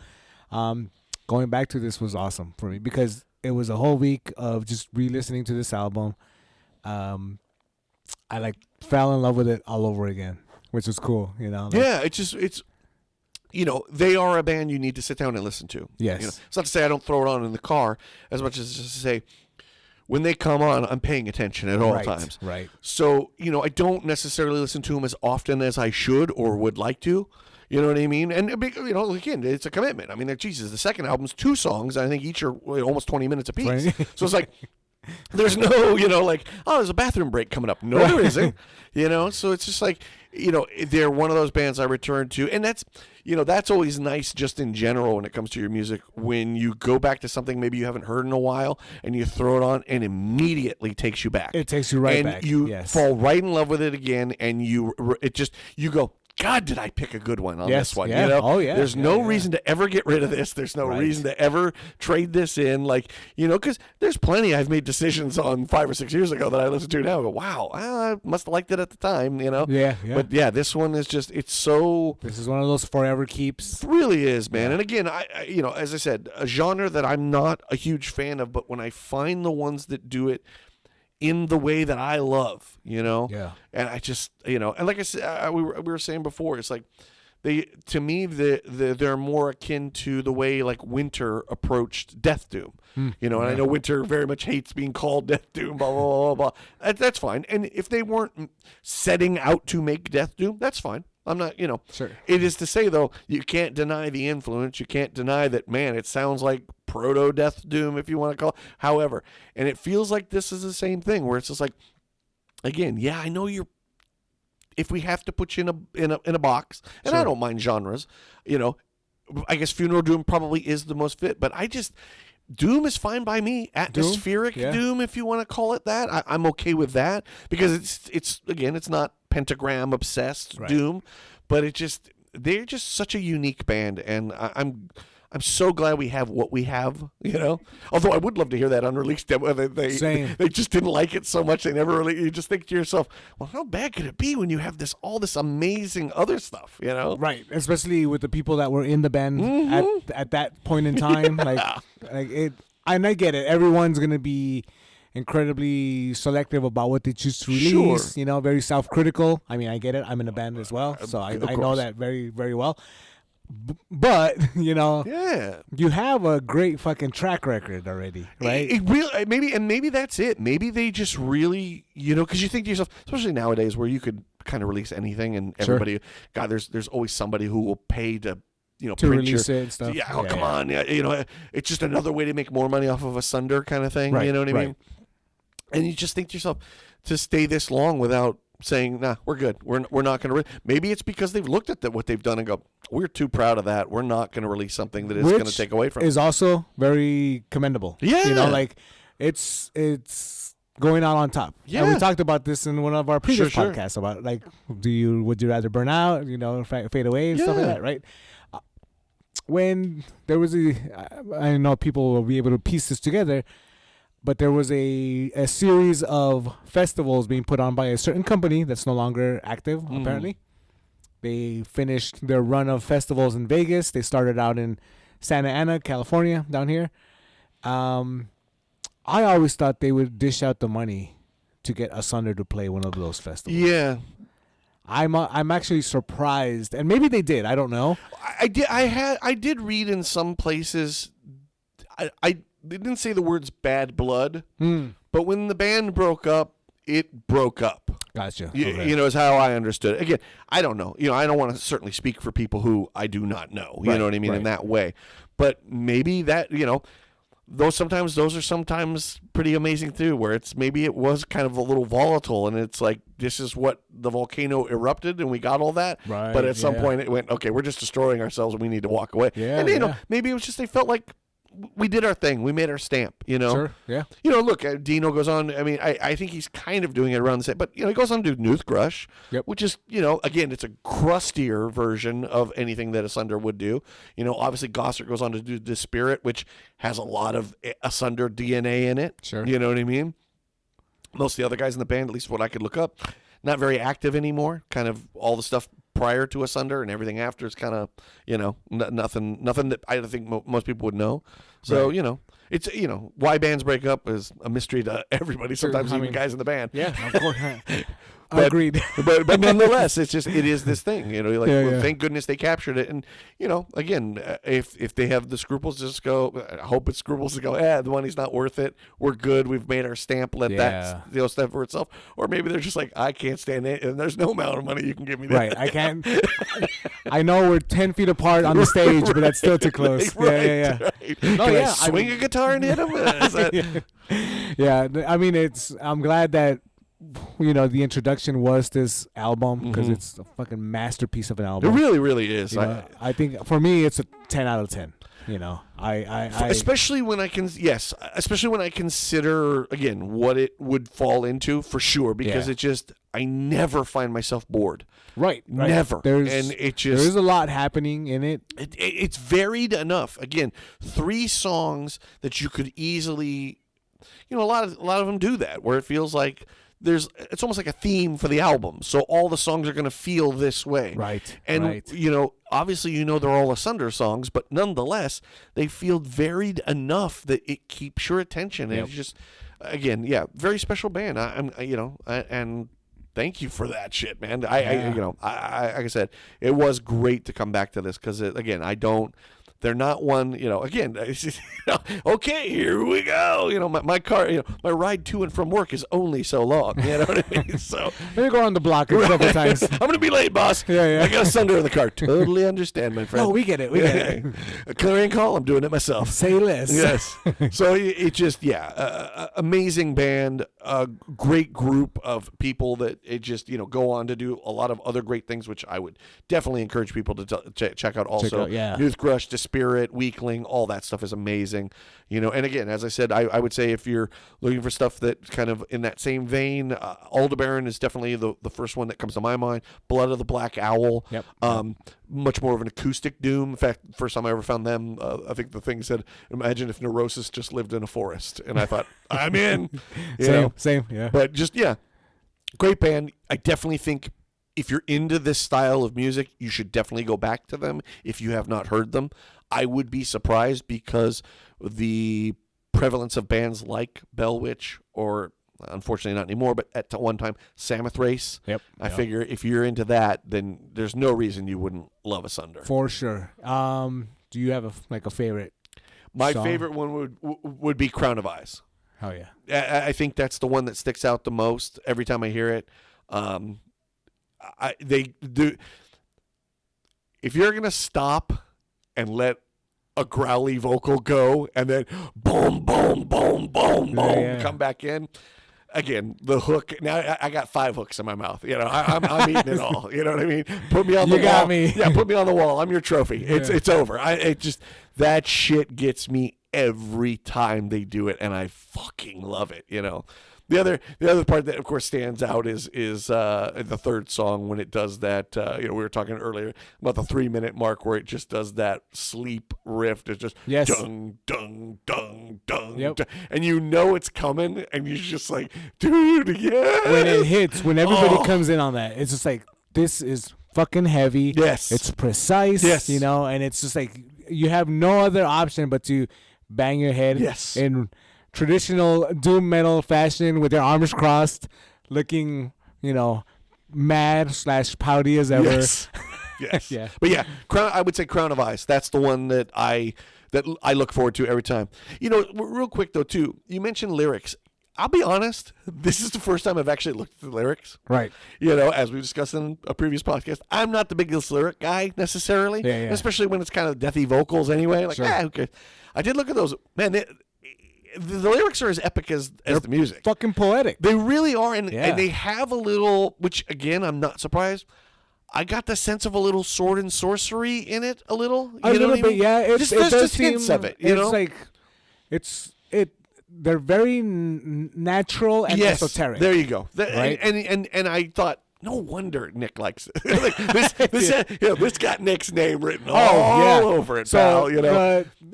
Going back to this was awesome for me because it was a whole week of just re-listening to this album. I like fell in love with it all over again, which was cool,
Yeah, it's they are a band you need to sit down and listen to.
Yes.
It's not to say I don't throw it on in the car as much as just to say when they come on, I'm paying attention at all times.
Right.
So, I don't necessarily listen to them as often as I should or would like to. You know what I mean? And, again, it's a commitment. I mean, Jesus, the second album's 2 songs. I think each are almost 20 minutes apiece.
Right.
So it's like, there's no, like, oh, there's a bathroom break coming up. No, there isn't. So it's just like, they're one of those bands I return to. And that's, that's always nice just in general when it comes to your music. When you go back to something maybe you haven't heard in a while and you throw it on and immediately takes you back.
It takes you right back.
And you fall right in love with it again. And you go, God, did I pick a good one on this one?
Yeah. Oh, yeah.
There's no reason to ever get rid of this. There's no reason to ever trade this in. Like, because there's plenty I've made decisions on 5 or 6 years ago that I listen to now and go, wow, I must have liked it at the time,
Yeah.
But yeah, this one is just, it's so.
This is one of those forever keeps.
It really is, man. And again, I as I said, a genre that I'm not a huge fan of, but when I find the ones that do it in the way that I love,
Yeah.
and I just, and like I said, we were saying before, it's like to me, they're more akin to the way like Winter approached Death Doom, and I know Winter very much hates being called Death Doom, blah, blah, blah, blah. That's fine. And if they weren't setting out to make Death Doom, that's fine. I'm not,
Sure.
It is to say, though, you can't deny the influence. You can't deny that, man, it sounds like proto death doom, if you want to call it. However, and it feels like this is the same thing where it's just like, again, yeah, I know you're. If we have to put you in a box, and I don't mind genres, I guess funeral doom probably is the most fit. But doom is fine by me. Atmospheric doom, if you want to call it that, I'm okay with that because it's not pentagram obsessed doom, but they're just such a unique band, and I'm so glad we have what we have, Although I would love to hear that unreleased demo. They just didn't like it so much. They never really. You just think to yourself, well, how bad could it be when you have all this amazing other stuff,
Right, especially with the people that were in the band at that point in time. Like it, and I get it. Everyone's gonna be incredibly selective about what they choose to release.
Sure.
Very self-critical. I mean, I get it. I'm in a band as well, so I know that very, very well. But you have a great fucking track record already, right?
It really maybe that's it. Maybe they just really, because you think to yourself, especially nowadays, where you could kind of release anything, and everybody, God, there's always somebody who will pay to print
release it and stuff.
Yeah, come on, it's just another way to make more money off of Asunder kind of thing.
Right,
you know what I mean? And you just think to yourself, to stay this long without saying, nah, we're good. We're not going to. Maybe it's because they've looked at what they've done and go, we're too proud of that. We're not going to release something that is going to take away from
is also very commendable.
Yeah.
It's going out on top.
Yeah.
And we talked about this in one of our previous
Sure.
podcasts about would you rather burn out, fade away and stuff like that, right? When there was I know people will be able to piece this together. But there was a series of festivals being put on by a certain company that's no longer active, apparently. They finished their run of festivals in Vegas. They started out in Santa Ana, California, down here. I always thought they would dish out the money to get Asunder to play one of those festivals.
Yeah.
I'm actually surprised, and maybe they did. I don't know.
I did read in some places. They didn't say the words bad blood, but when the band broke up, it broke up.
Gotcha.
Okay. Is how I understood it. Again, I don't know. I don't want to certainly speak for people who I do not know. You know what I mean? In that way. But maybe that, those are sometimes pretty amazing too, where maybe it was kind of a little volatile, and it's like, this is what the volcano erupted and we got all that.
Right.
But at some point it went, okay, we're just destroying ourselves and we need to walk away.
Yeah.
And maybe it was just they felt like we did our thing. We made our stamp,
Sure, yeah.
Look, Dino goes on. I mean, I think he's kind of doing it around the same, but, he goes on to do Noothgrush, which is, again, it's a crustier version of anything that Asunder would do. Obviously Gossert goes on to do Dispirit, which has a lot of Asunder DNA in it.
Sure.
You know what I mean? Most of the other guys in the band, at least what I could look up, not very active anymore. Kind of all the stuff prior to Asunder and everything after is kind of, nothing that I don't think most people would know. So, it's, why bands break up is a mystery to everybody, sometimes even guys in the band.
Yeah, of course. Agreed.
but nonetheless, it is this thing, thank goodness they captured it. And, again, if they have the scruples, just go, I hope it's scruples to go, the money's not worth it. We're good. We've made our stamp. Let that stand for itself. Or maybe they're just like, I can't stand it. And there's no amount of money you can give me.
Right. I can't. I know we're 10 feet apart on the stage, but that's still too close.
Right.
No,
can I swing a guitar and hit him?
I mean, I'm glad that, the introduction was this album because it's a fucking masterpiece of an album.
It really, really is.
I think for me, it's a 10 out of 10.
Especially when I consider again what it would fall into for sure, because I never find myself bored.
Right.
Never.
There's a lot happening in it.
It's varied enough. Again, 3 songs that you could easily, a lot of them do that, where it feels like it's almost like a theme for the album. So all the songs are going to feel this way.
Right.
And, obviously, they're all Asunder songs, but nonetheless, they feel varied enough that it keeps your attention. And it's just, again, very special band. And thank you for that shit, man. Like I said, it was great to come back to this because, again, They're not one, again, it's just, okay, here we go. My car, my ride to and from work is only so long. You know what I mean? So
Let me go on the block a couple times.
I'm going to be late, boss.
Yeah.
I got Asunder in the car. Totally understand, my friend.
Oh, we get it. We get it.
A Clarion Call, I'm doing it myself.
Say less.
Yes. So it just, amazing band, a great group of people that it just, go on to do a lot of other great things, which I would definitely encourage people to check out also. Youth Crush, Spirit, Weakling, all that stuff is amazing. And again, as I said, I would say if you're looking for stuff that kind of in that same vein, Aldebaran is definitely the first one that comes to my mind. Blood of the Black Owl.
Yep.
Much more of an acoustic doom. In fact, first time I ever found them, I think the thing said, imagine if Neurosis just lived in a forest. And I thought, I'm in.
Same, yeah.
But just, great band. I definitely think if you're into this style of music, you should definitely go back to them if you have not heard them. I would be surprised because the prevalence of bands like Bell Witch or unfortunately not anymore, but at one time, Samothrace.
Yep.
I figure if you're into that, then there's no reason you wouldn't love Asunder.
For sure. Do you have a favorite
My
song?
favorite one would be Crown of Eyes.
Oh, yeah.
I think that's the one that sticks out the most every time I hear it. They do. If you're gonna stop and let a growly vocal go and then boom, boom, boom, boom, boom, come back in. Again, the hook. Now I got 5 hooks in my mouth. I'm eating it all. You know what I mean? Put me on the wall.
You got me.
Yeah, put me on the wall. I'm your trophy. It's over. That shit gets me every time they do it, and I fucking love it. The other part that of course stands out is the third song when it does that. We were talking earlier about the 3-minute mark where it just does that sleep riff. It's just dung dung dung dung,
yep.
dung, and it's coming, and you're just like, dude, yeah.
When it hits, when everybody comes in on that, it's just like, this is fucking heavy.
Yes,
it's precise.
Yes,
and it's just like you have no other option but to bang your head.
Yes.
In traditional doom metal fashion with their arms crossed, looking, mad / pouty as ever.
Yes. Yes.
Yeah.
But yeah, I would say Crown of Ice. That's the one that I look forward to every time. Real quick though too, you mentioned lyrics. I'll be honest, this is the first time I've actually looked at the lyrics.
Right.
As we discussed in a previous podcast, I'm not the biggest lyric guy necessarily, especially when it's kind of deathy vocals anyway. Like, who cares? I did look at those. Man, the lyrics are as epic as the music.
Fucking poetic.
They really are, and they have a little, which again, I'm not surprised. I got the sense of a little sword and sorcery in it, a little.
A little bit, yeah.
It does seem, hints of it.
They're very natural and esoteric.
There you go.
Right?
And I thought, no wonder Nick likes it. This got Nick's name written all over it, pal.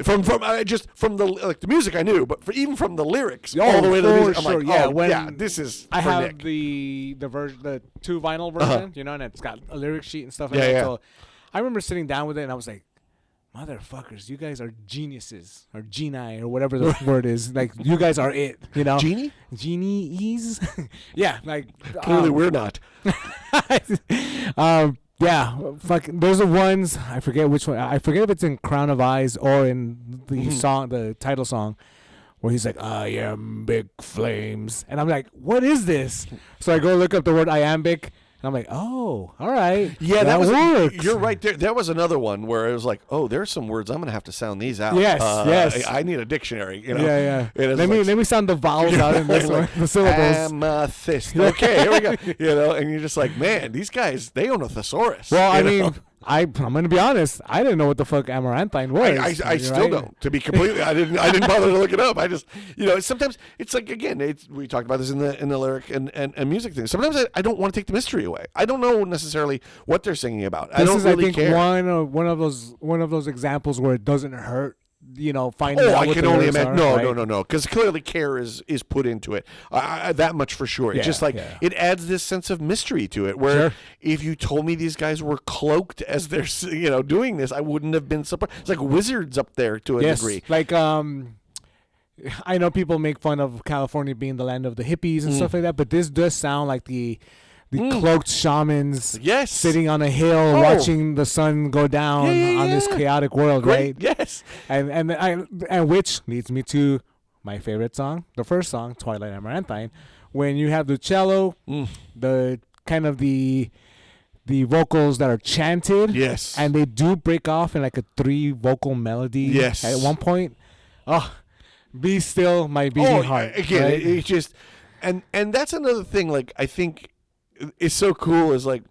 From the music I knew, but even from the lyrics all the way to the music, I'm like, this is.
I
for
have
Nick.
the version, the 2 vinyl version, and it's got a lyric sheet and stuff like that.
Yeah.
So I remember sitting down with it, and I was like, motherfuckers, you guys are geniuses, or genii, or whatever the word is. Like, you guys are it,
Genie?
Genies? Yeah, like.
Clearly we're not.
Those are ones, I forget which one. I forget if it's in Crown of Eyes or in the song, the title song, where he's like, I am big flames. And I'm like, what is this? So I go look up the word iambic. And I'm like, oh, all right.
Yeah, that
works.
You're right there. There was another one where it was like, oh, there's some words I'm gonna have to sound these out.
Yes.
I need a dictionary.
Yeah. Let me sound the vowels out in this one, the syllables.
Amethyst. Okay, here we go. And you're just like, man, these guys, they own a thesaurus.
Well, I mean, I'm gonna be honest. I didn't know what the fuck amaranthine was.
I still don't. To be completely, I didn't bother to look it up. I just, sometimes it's like, again, we talked about this in the lyric and music thing. Sometimes I don't want to take the mystery away. I don't know necessarily what they're singing about. I don't really care.
one of those examples where it doesn't hurt. Finding out
I
what
can
the
only
lyrics
imagine.
are,
No, because clearly care is put into it. That much for sure. It's just like it adds this sense of mystery to it. Where if you told me these guys were cloaked as they're doing this, I wouldn't have been surprised. It's like wizards up there to a degree.
Like I know people make fun of California being the land of the hippies and stuff like that, but this does sound like the the cloaked shamans
Yes.
sitting on a hill watching the sun go down on this chaotic world, right?
Yes.
And which leads me to my favorite song, the first song, Twilight Amaranthine, when you have the cello, the kind of the vocals that are chanted,
Yes.
and they do break off in like a 3 vocal melody.
Yes.
At one point, be still my beating heart.
Again,
right?
it just and that's another thing. Like I think is so cool is like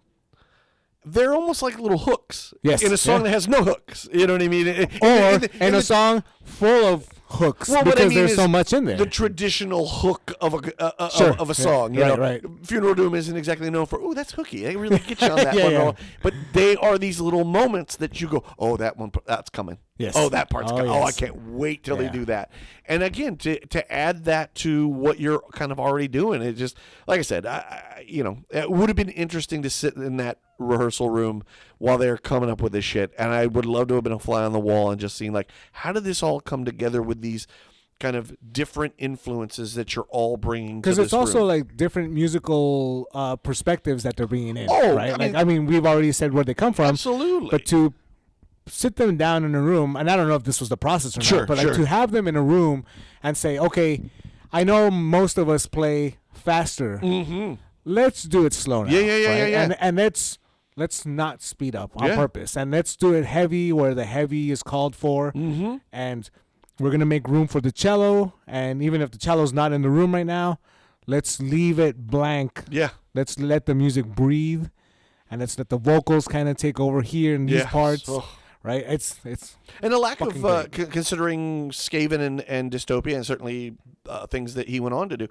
they're almost like little hooks.
Yes.
In a song that has no hooks. You know what I mean?
Or in a song full of hooks because there's so much in there.
The traditional hook of a song. You know?
Right.
Funeral Doom isn't exactly known for, that's hooky. They really get you on that one.
Yeah.
But they are these little moments that you go, that one, that's coming.
Yes.
Oh, that part's coming.
Yes.
Oh, I can't wait till they do that. And again, to add that to what you're kind of already doing, it just, like I said, it would have been interesting to sit in that rehearsal room while they're coming up with this shit. And I would love to have been a fly on the wall and just seeing, like, how did this all come together with these kind of different influences that you're all bringing to this
Because it's also
room.
like different musical perspectives that they're bringing in,
Oh,
right? I mean, we've already said where they come from.
Absolutely.
But to sit them down in a room, and I don't know if this was the process or not, but
sure.
like to have them in a room and say, okay, I know most of us play faster.
Mm-hmm.
Let's do it slow now.
Yeah.
And let's not speed up on purpose. And let's do it heavy where the heavy is called for.
Mm-hmm.
And we're going to make room for the cello. And even if the cello's not in the room right now, let's leave it blank.
Yeah.
Let's let the music breathe. And let's let the vocals kind of take over here in these parts.
Oh.
Right? It's
and a lack of
great.
considering Skaven and Dystopia and certainly things that he went on to do.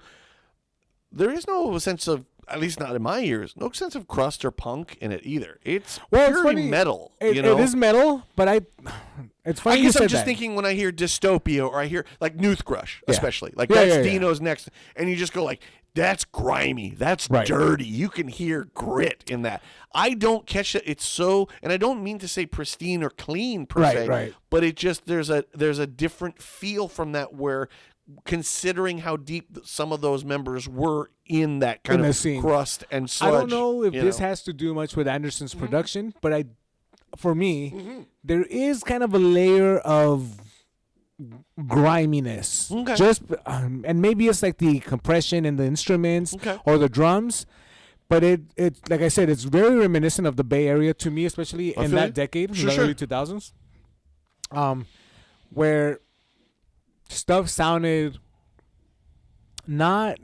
There is no sense of, at least not in my ears, no sense of crust or punk in it either. It's purely
funny.
metal.
It
you know?
is metal, but it's funny
I
you
guess
said
I'm just
that.
thinking when I hear Dystopia or I hear like Noothgrush, especially like
Yeah,
that's
yeah.
Dino's next, and you just go like, that's grimy, that's
Right.
dirty. You can hear grit in that. I don't catch it. It's so, and I don't mean to say pristine or clean per se,
Right.
but it just there's a different feel from that where. Considering how deep some of those members were in that kind
In the
of
scene.
crust and sludge.
I don't know if
you
this has to do much with Anderson's production, but for me, there is kind of a layer of griminess.
Okay.
Just and maybe it's like the compression in the instruments or the drums, but it like I said, it's very reminiscent of the Bay Area to me, especially in
feel
that
you.
decade, in
Sure,
the
sure.
early 2000s, where stuff sounded not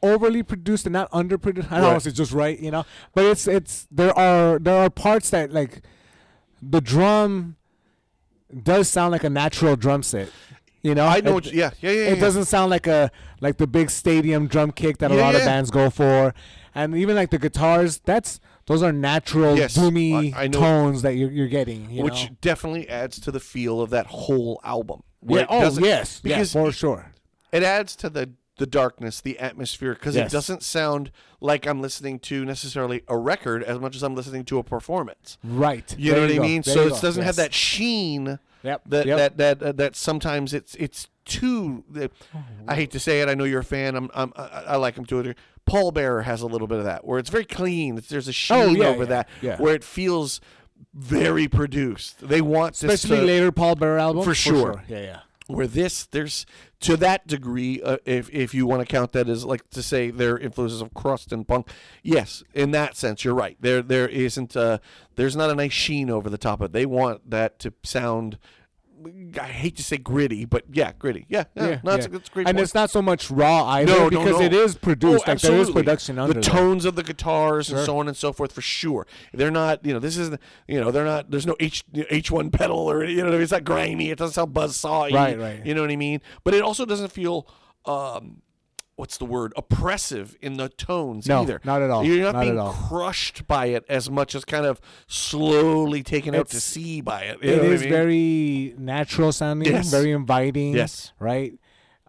overly produced and not underproduced. I don't know if it's just right, but it's there are parts that like the drum does sound like a natural drum set.
I know. It
doesn't sound like the big stadium drum kick that a lot of bands go for, and even like the guitars. Those are natural doomy
I know.
tones that you're getting.
Which definitely adds to the feel of that whole album.
Yeah. Yes.
Because
for sure.
it adds to the darkness, the atmosphere, because it doesn't sound like I'm listening to necessarily a record as much as I'm listening to a performance.
Right.
You know what I mean? So it doesn't
Yes.
have that sheen.
Yep.
That sometimes it's too. I hate to say it. I know you're a fan. I like him to it. Paul Bearer has a little bit of that, where it's very clean. There's a sheen over that, where it feels very produced. They want
especially
this
later Paul Bearer album
for sure.
Yeah.
Where there's to that degree, if you want to count that as like to say their influences of crust and punk, yes, in that sense you're right. There isn't there's not a nice sheen over the top of it. They want that to sound. I hate to say gritty, but gritty. It's a great
And
point.
it's not so much raw either because it is produced. Like there is production under
the
there.
tones of the guitars and so on and so forth for sure. They're not, this isn't, they're not. There's no H1 pedal or it's not grimy. It doesn't sound buzzsaw.
Right.
You know what I mean? But it also doesn't feel. What's the word? Oppressive in the tones either.
Not at all.
You're not
Not
being
at all.
crushed by it as much as kind of slowly taken out to sea by it. You
It
know what I
is
mean?
very natural sounding,
Yes.
very inviting.
Yes.
Right.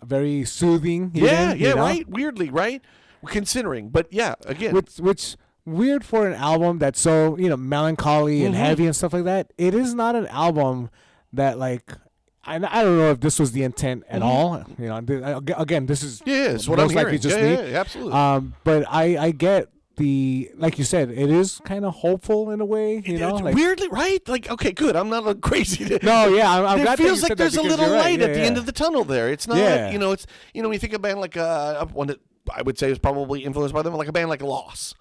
Very soothing.
Yeah,
even,
right. Weirdly, right? Considering, but again.
Which weird for an album that's so melancholy and heavy and stuff like that. It is not an album that like. I don't know if this was the intent at all. Again, this is
it's what
most
I'm
likely
hearing.
just
Yeah,
me.
absolutely.
But I get like you said, it is kind of hopeful in a way, you know. Like,
weirdly, right? Like, okay, good. I'm not a crazy.
no, yeah, I'm
it
glad that
feels
you
like
said
there's
that
a
because
little
you're right.
light
Yeah,
at the end of the tunnel there. It's not,
Yeah.
it's when you think of a band like one that I would say is probably influenced by them, like a band like Loss.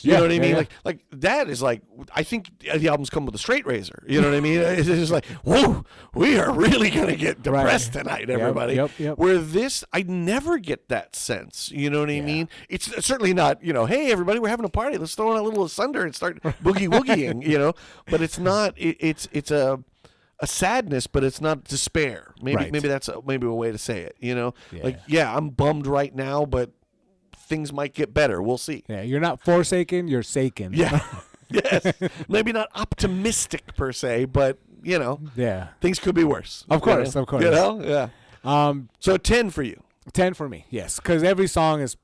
You know what I mean?
Yeah.
Like that is like, I think the albums come with a straight razor. You know what I mean? It's just like, whoa, we are really gonna get depressed tonight, everybody.
Yep.
Where this, I never get that sense. You know what I mean? It's certainly not, hey, everybody, we're having a party. Let's throw in a little Asunder and start boogie woogieing. But it's not. It's a sadness, but it's not despair. Maybe that's maybe a way to say it. I'm bummed right now, but things might get better. We'll see.
Yeah, you're not forsaken, you're saken.
Yeah. Yes. Maybe not optimistic per se, but
yeah,
things could be worse.
Of course.
Yeah. So 10 for you.
10 for me. Yes, because every song is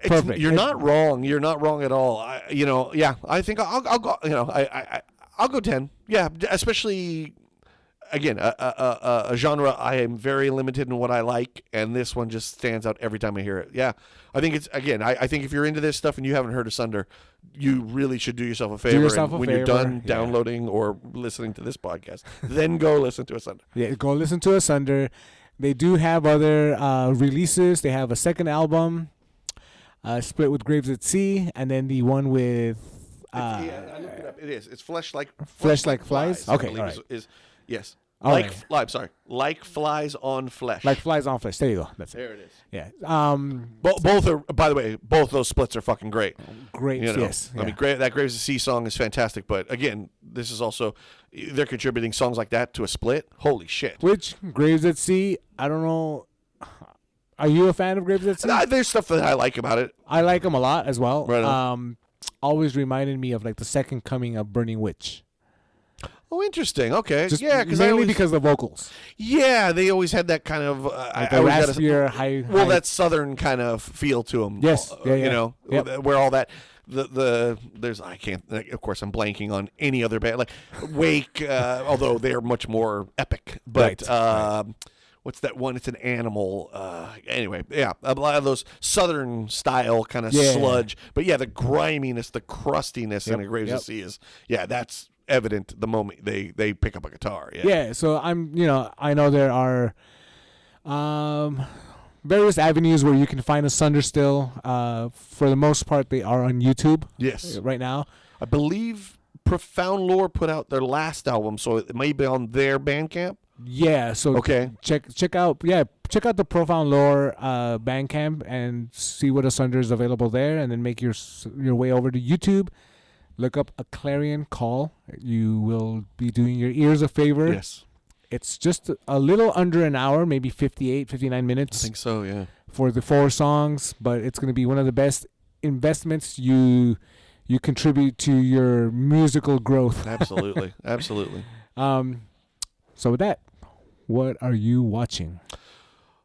perfect.
You're not wrong. You're not wrong at all. I think I'll go. I'll go 10. Yeah, especially. Again, a genre I am very limited in what I like, and this one just stands out every time I hear it. Yeah, I think it's, again, I think if you're into this stuff and you haven't heard Asunder, you really should do yourself a favor. When you're done downloading or listening to this podcast, then go listen to Asunder.
Yeah, go listen to Asunder. They do have other releases. They have a second album, split with Graves at Sea, and then the one with...
I looked it up. It is. It's Flesh Like
Flies? Okay, all right.
Yes.
I'm
sorry. Like Flies on Flesh.
Like Flies on Flesh. There you go. That's it.
There it is.
Yeah.
Both are, by the way, both those splits are fucking great.
Great. Yes.
I mean, that Graves of Sea song is fantastic, but again, this is also, they're contributing songs like that to a split. Holy shit.
Which Graves at Sea, I don't know. Are you a fan of Graves at Sea?
There's stuff that I like about it.
I like them a lot as well.
Right on.
Always reminded me of like the second coming of Burning Witch.
Oh, interesting. Okay.
Just
yeah,
because of the vocals.
Yeah, they always had that kind of
like the raspier, high.
That southern kind of feel to them.
Yes. Yeah.
Where all that there's, I can't, of course I'm blanking on any other band like Wake, although they're much more epic. But what's that one? It's an animal. Anyway, yeah, a lot of those southern style kind of sludge. But yeah, the griminess, the crustiness in a Graves of Sea is that's evident the moment they pick up a guitar.
Yeah. So I know there are various avenues where you can find Asunder still. For the most part, they are on YouTube.
Yes.
Right now,
I believe Profound Lore put out their last album, so it may be on their Bandcamp.
Yeah. So check out the Profound Lore Bandcamp and see what Asunder is available there, and then make your way over to YouTube. Look up A Clarion Call. You will be doing your ears a favor.
Yes.
It's just a little under an hour, maybe 58, 59 minutes.
I think so, yeah.
For the 4 songs, but it's going to be one of the best investments you contribute to your musical growth.
Absolutely. Absolutely.
So with that, what are you watching?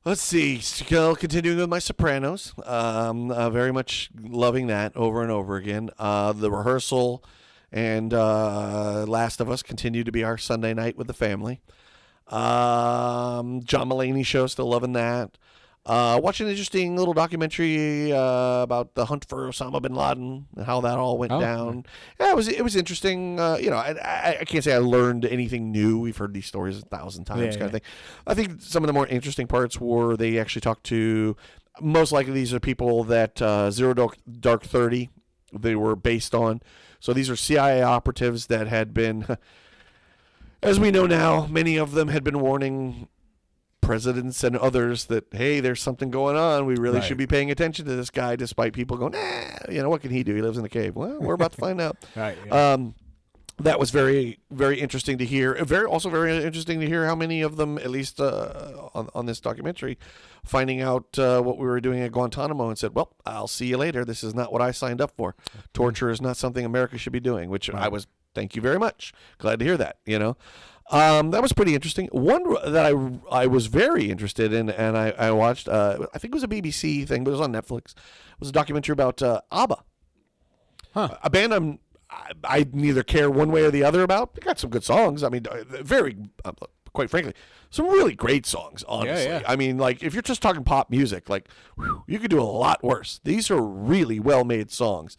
Let's see. Still continuing with my Sopranos. Very much loving that over and over again. The Rehearsal and Last of Us continue to be our Sunday night with the family. John Mulaney show, still loving that. Watching an interesting little documentary about the hunt for Osama bin Laden and how that all went down. Yeah, it was interesting. I can't say I learned anything new. We've heard these stories 1,000 times, kind of thing. I think some of the more interesting parts were they actually talked to. Most likely, these are people that Zero Dark 30 they were based on. So these are CIA operatives that had been, as we know now, many of them had been warning presidents and others that, hey, there's something going on. We really should be paying attention to this guy, despite people going, what can he do? He lives in a cave. Well, we're about to find out. That was very, very interesting to hear. Also very interesting to hear how many of them, at least on this documentary, finding out what we were doing at Guantanamo and said, well, I'll see you later. This is not what I signed up for. Torture is not something America should be doing, which I was, thank you very much. Glad to hear that, That was pretty interesting. One that I was very interested in, and I watched, I think it was a BBC thing, but it was on Netflix. It was a documentary about ABBA. A band I neither care one way or the other about. They got some good songs. I mean, very quite frankly, some really great songs, honestly.
Yeah.
I mean, like, if you're just talking pop music, like, whew, you could do a lot worse. These are really well-made songs.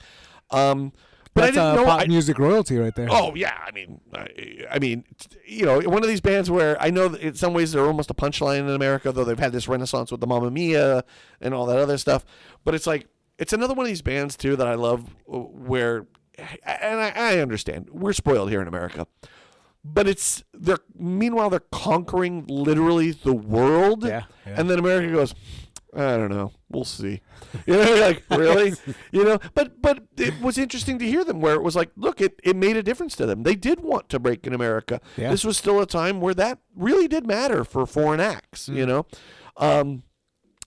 But
That's
I didn't know
pop music royalty right there.
Oh yeah, I mean, you know, one of these bands where I know that in some ways they're almost a punchline in America, though they've had this renaissance with the Mamma Mia and all that other stuff. But it's like it's another one of these bands too that I love, where, and I understand we're spoiled here in America, but meanwhile they're conquering literally the world, and then America goes, I don't know. We'll see. You know, like, really? You know, but it was interesting to hear them where it was like, look, it made a difference to them. They did want to break in America. Yeah. This was still a time where that really did matter for foreign acts, you know?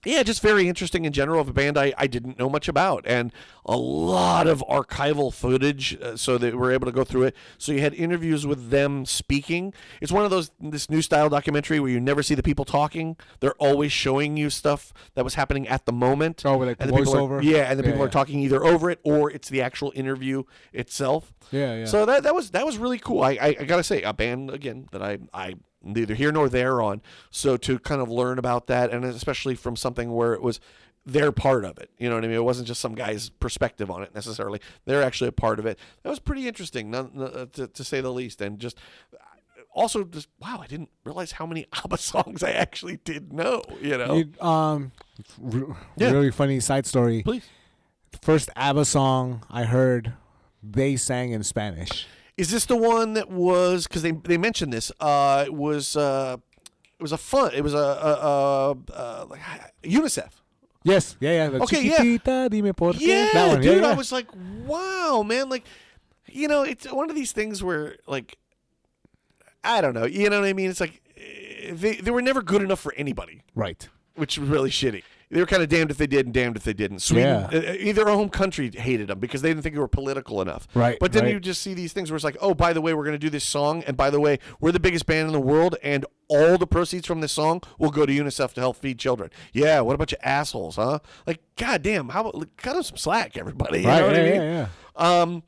Yeah, just very interesting in general of a band I didn't know much about, and a lot of archival footage, so that we're able to go through it. So you had interviews with them speaking. It's one of this new style documentary where you never see the people talking. They're always showing you stuff that was happening at the moment.
Oh, like the voiceover?
And the people are talking either over it or it's the actual interview itself.
Yeah.
So that was really cool. I gotta say, a band again that I neither here nor there on. So to kind of learn about that, and especially from something where it was their part of it, you know what I mean? It wasn't just some guy's perspective on it necessarily. They're actually a part of it. That was pretty interesting, to say the least. And just also just, wow, I didn't realize how many ABBA songs I actually did know, you know?
Really funny side story.
Please.
The first ABBA song I heard, they sang in Spanish.
Is this the one that was, because they mentioned this, it was a UNICEF.
Yes, yeah.
Okay,
Chiquitita, dime por qué.
Yeah,
That one,
dude,
yeah.
I was like, wow, man, like, you know, it's one of these things where, like, I don't know, you know what I mean? It's like, they were never good enough for anybody.
Right.
Which was really shitty. They were kind of damned if they did and damned if they didn't. Sweden, their home country hated them because they didn't think they were political enough.
Right.
But then you just see these things where it's like, oh, by the way, we're going to do this song, and by the way, we're the biggest band in the world, and all the proceeds from this song will go to UNICEF to help feed children. Yeah, what a bunch of assholes, huh? Like, goddamn, how about cut them some slack, everybody? You know what I mean?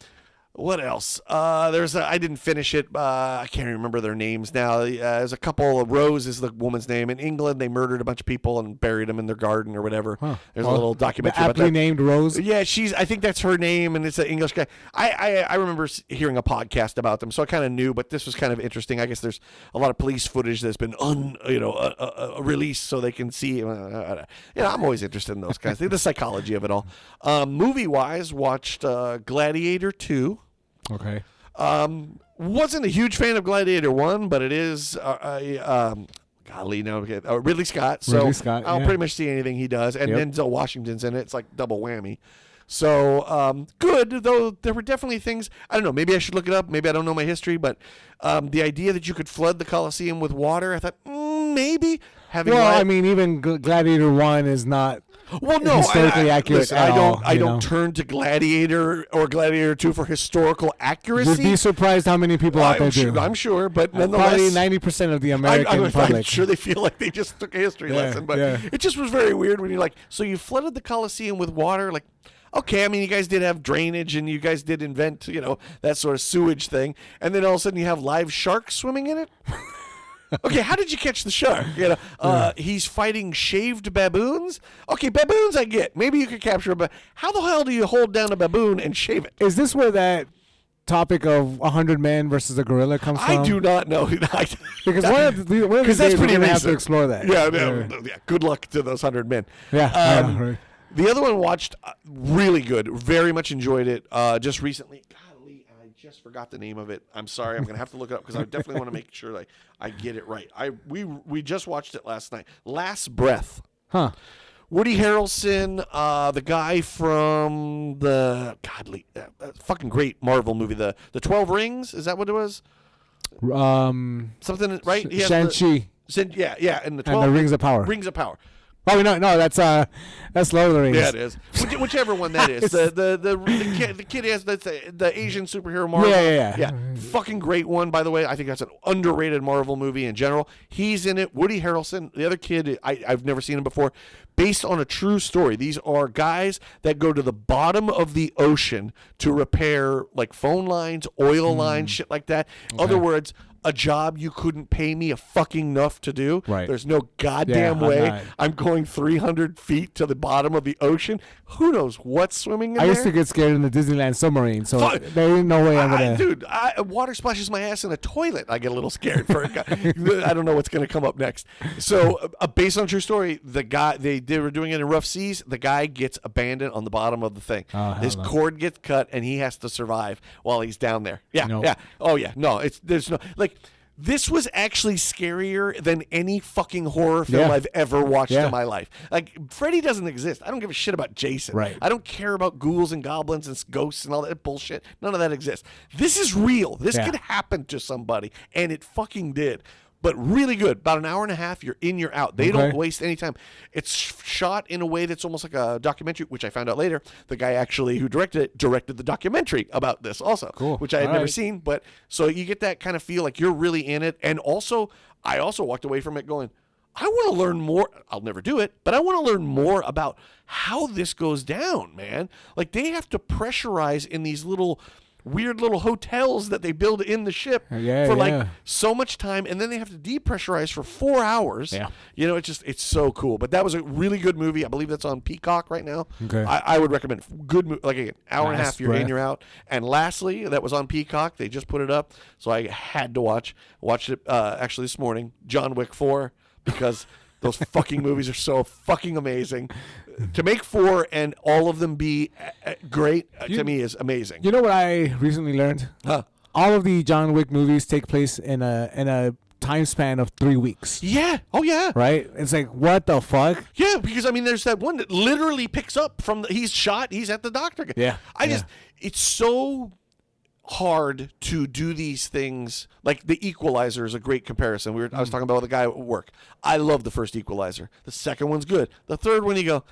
What else? I didn't finish it. I can't remember their names now. There's a couple. Rose is the woman's name. In England, they murdered a bunch of people and buried them in their garden or whatever. Huh. There's a little documentary about that.
Aptly named Rose?
Yeah, I think that's her name, and it's an English guy. I remember hearing a podcast about them, so I kind of knew, but this was kind of interesting. I guess there's a lot of police footage that's been released so they can see. I'm always interested in those kinds of things, the psychology of it all. Movie-wise, watched Gladiator 2.
Okay.
Wasn't a huge fan of Gladiator 1, but it is Ridley Scott. So
Ridley Scott,
I'll pretty much see anything he does. And Denzel Washington's in it. It's like double whammy. So good, though there were definitely things, I don't know, maybe I should look it up. Maybe I don't know my history, but the idea that you could flood the Colosseum with water, I thought, maybe.
I mean, even Gladiator 1 is not historically accurate
listen,
at all.
I don't turn to Gladiator or Gladiator 2 for historical accuracy.
You'd be surprised how many people out there do.
I'm sure, but nonetheless.
Probably 90% of the American public.
I'm sure they feel like they just took a history lesson, but it just was very weird when you're like, so you flooded the Colosseum with water, like, okay, I mean, you guys did have drainage and you guys did invent, that sort of sewage thing, and then all of a sudden you have live sharks swimming in it? Okay, how did you catch the shark? He's fighting shaved baboons? Okay, baboons I get. Maybe you could capture but how the hell do you hold down a baboon and shave it?
Is this where that topic of 100 men versus a gorilla comes from?
I do not know.
Because one of the days
that's
we're going to have to explore that.
Yeah, good luck to those 100 men.
Yeah, right.
The other one watched, really good. Very much enjoyed it just recently. Golly, I just forgot the name of it. I'm sorry. I'm going to have to look it up because I definitely want to make sure that I get it right. We just watched it last night. Last Breath.
Huh.
Woody Harrelson, the guy from the fucking great Marvel movie, the 12 Rings. Is that what it was? Something, right?
Shang-Chi.
And
the Rings of Power.
Rings of Power.
Oh no, that's Lord of the Rings.
Yeah, it is. Whichever one that is. The kid has the Asian superhero Marvel.
Yeah.
Fucking great one, by the way. I think that's an underrated Marvel movie in general. He's in it. Woody Harrelson. The other kid, I've never seen him before. Based on a true story. These are guys that go to the bottom of the ocean to repair like phone lines, oil lines, shit like that. In other words, a job you couldn't pay me a fucking enough to do.
Right.
There's no goddamn
Yeah,
way I'm going 300 feet to the bottom of the ocean. Who knows what's swimming in
I
there?
used to get scared in the Disneyland submarine, so there ain't no way I'm gonna.
Dude, water splashes my ass in a toilet. I get a little scared for a guy. I don't know what's going to come up next. So, based on true story, the guy they were doing it in rough seas. The guy gets abandoned on the bottom of the thing. His cord gets cut, and he has to survive while he's down there. Yeah,
Nope.
yeah. Oh yeah. No, there's no like. This was actually scarier than any fucking horror film I've ever watched in my life. Like, Freddy doesn't exist. I don't give a shit about Jason.
Right.
I don't care about ghouls and goblins and ghosts and all that bullshit. None of that exists. This is real. This could happen to somebody, and it fucking did. But really good. About an hour and a half, you're in, you're out. They don't waste any time. It's shot in a way that's almost like a documentary, which I found out later. The guy actually who directed it directed the documentary about this also, which I had never seen. But so you get that kind of feel like you're really in it. And also, I also walked away from it going, I want to learn more. I'll never do it, but I want to learn more about how this goes down, man. Like, they have to pressurize in these weird little hotels that they build in the ship for like so much time, and then they have to depressurize for 4 hours. It's so cool. But that was a really good movie. I believe that's on Peacock right now. I would recommend it. Good movie. Like, again, hour and a half, you're in, you're out. And lastly, that was on Peacock. They just put it up, so I had to watched it actually this morning, John Wick 4, because those fucking movies are so fucking amazing. To make 4 and all of them be great, to me, is amazing.
You know what I recently learned? All of the John Wick movies take place in a time span of 3 weeks.
Yeah. Oh, yeah.
Right? It's like, what the fuck?
Yeah, because, I mean, there's that one that literally picks up from he's shot, he's at the doctor.
Yeah.
It's so hard to do these things. Like, The Equalizer is a great comparison. I was talking about the guy at work. I love the first Equalizer. The second one's good. The third one, you go,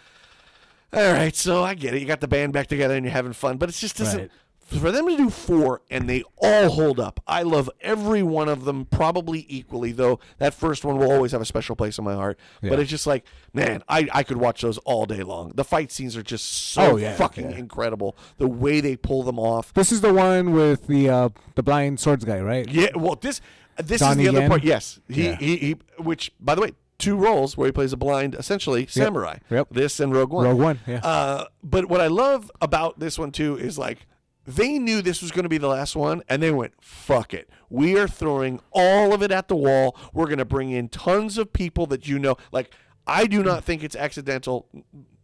all right, so I get it. You got the band back together and you're having fun, but it just doesn't.
Right.
For them to do 4 and they all hold up. I love every one of them probably equally, though that first one will always have a special place in my heart. Yeah. But it's just like, man, I could watch those all day long. The fight scenes are just so fucking incredible. The way they pull them off.
This is the one with the blind swords guy, right?
Yeah, well, this
Johnny
is the other
Yen?
part. Yes. He which, by the way, 2 roles where he plays a blind, essentially, samurai.
Yep.
This and Rogue One.
Rogue One, yeah.
But what I love about this one, too, is like, they knew this was going to be the last one, and they went, fuck it. We are throwing all of it at the wall. We're going to bring in tons of people that you know. Like, I do not think it's accidental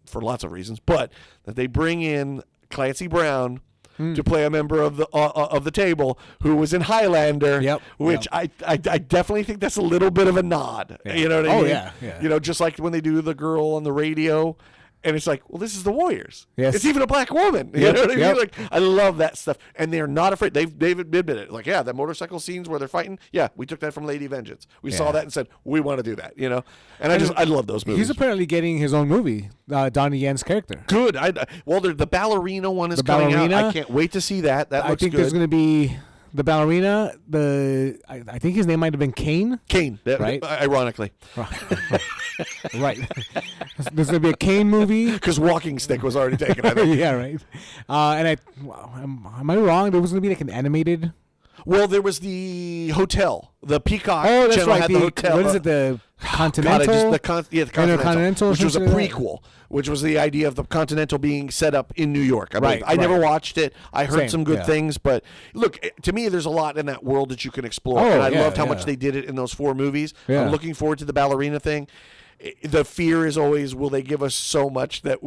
for lots of reasons, but that they bring in Clancy Brown to play a member of the table who was in Highlander, which I definitely think that's a little bit of a nod. Yeah. You know what I mean?
Yeah.
You know, just like when they do the girl on the radio. And it's like, well, this is the Warriors. Yes. It's even a black woman. You know what I mean? Like, I love that stuff. And they're not afraid. They've admitted it. Like, yeah, the motorcycle scenes where they're fighting, yeah, we took that from Lady Vengeance. We saw that and said, we want to do that, you know? And I love those movies.
He's apparently getting his own movie, Donnie Yen's character.
Good. The ballerina one is coming out. I can't wait to see that. That looks good.
I think there's going to be the ballerina. I think his name might have been Kane.
Kane,
right?
Ironically.
Right. There's going to be a Kane movie.
Because Walking Stick was already taken, I think.
Yeah, right. Am I wrong? There was going to be like an animated.
Well, there was the hotel. The Peacock
that's
channel
right.
had the hotel.
What is it? The Continental?
God, the Continental. Which was a
something
prequel, which was the idea of the Continental being set up in New York. I never watched it. I heard some good things. But look, to me, there's a lot in that world that you can explore. And I loved how much they did it in those 4 movies.
Yeah.
I'm looking forward to the ballerina thing. The fear is always, will they give us so much that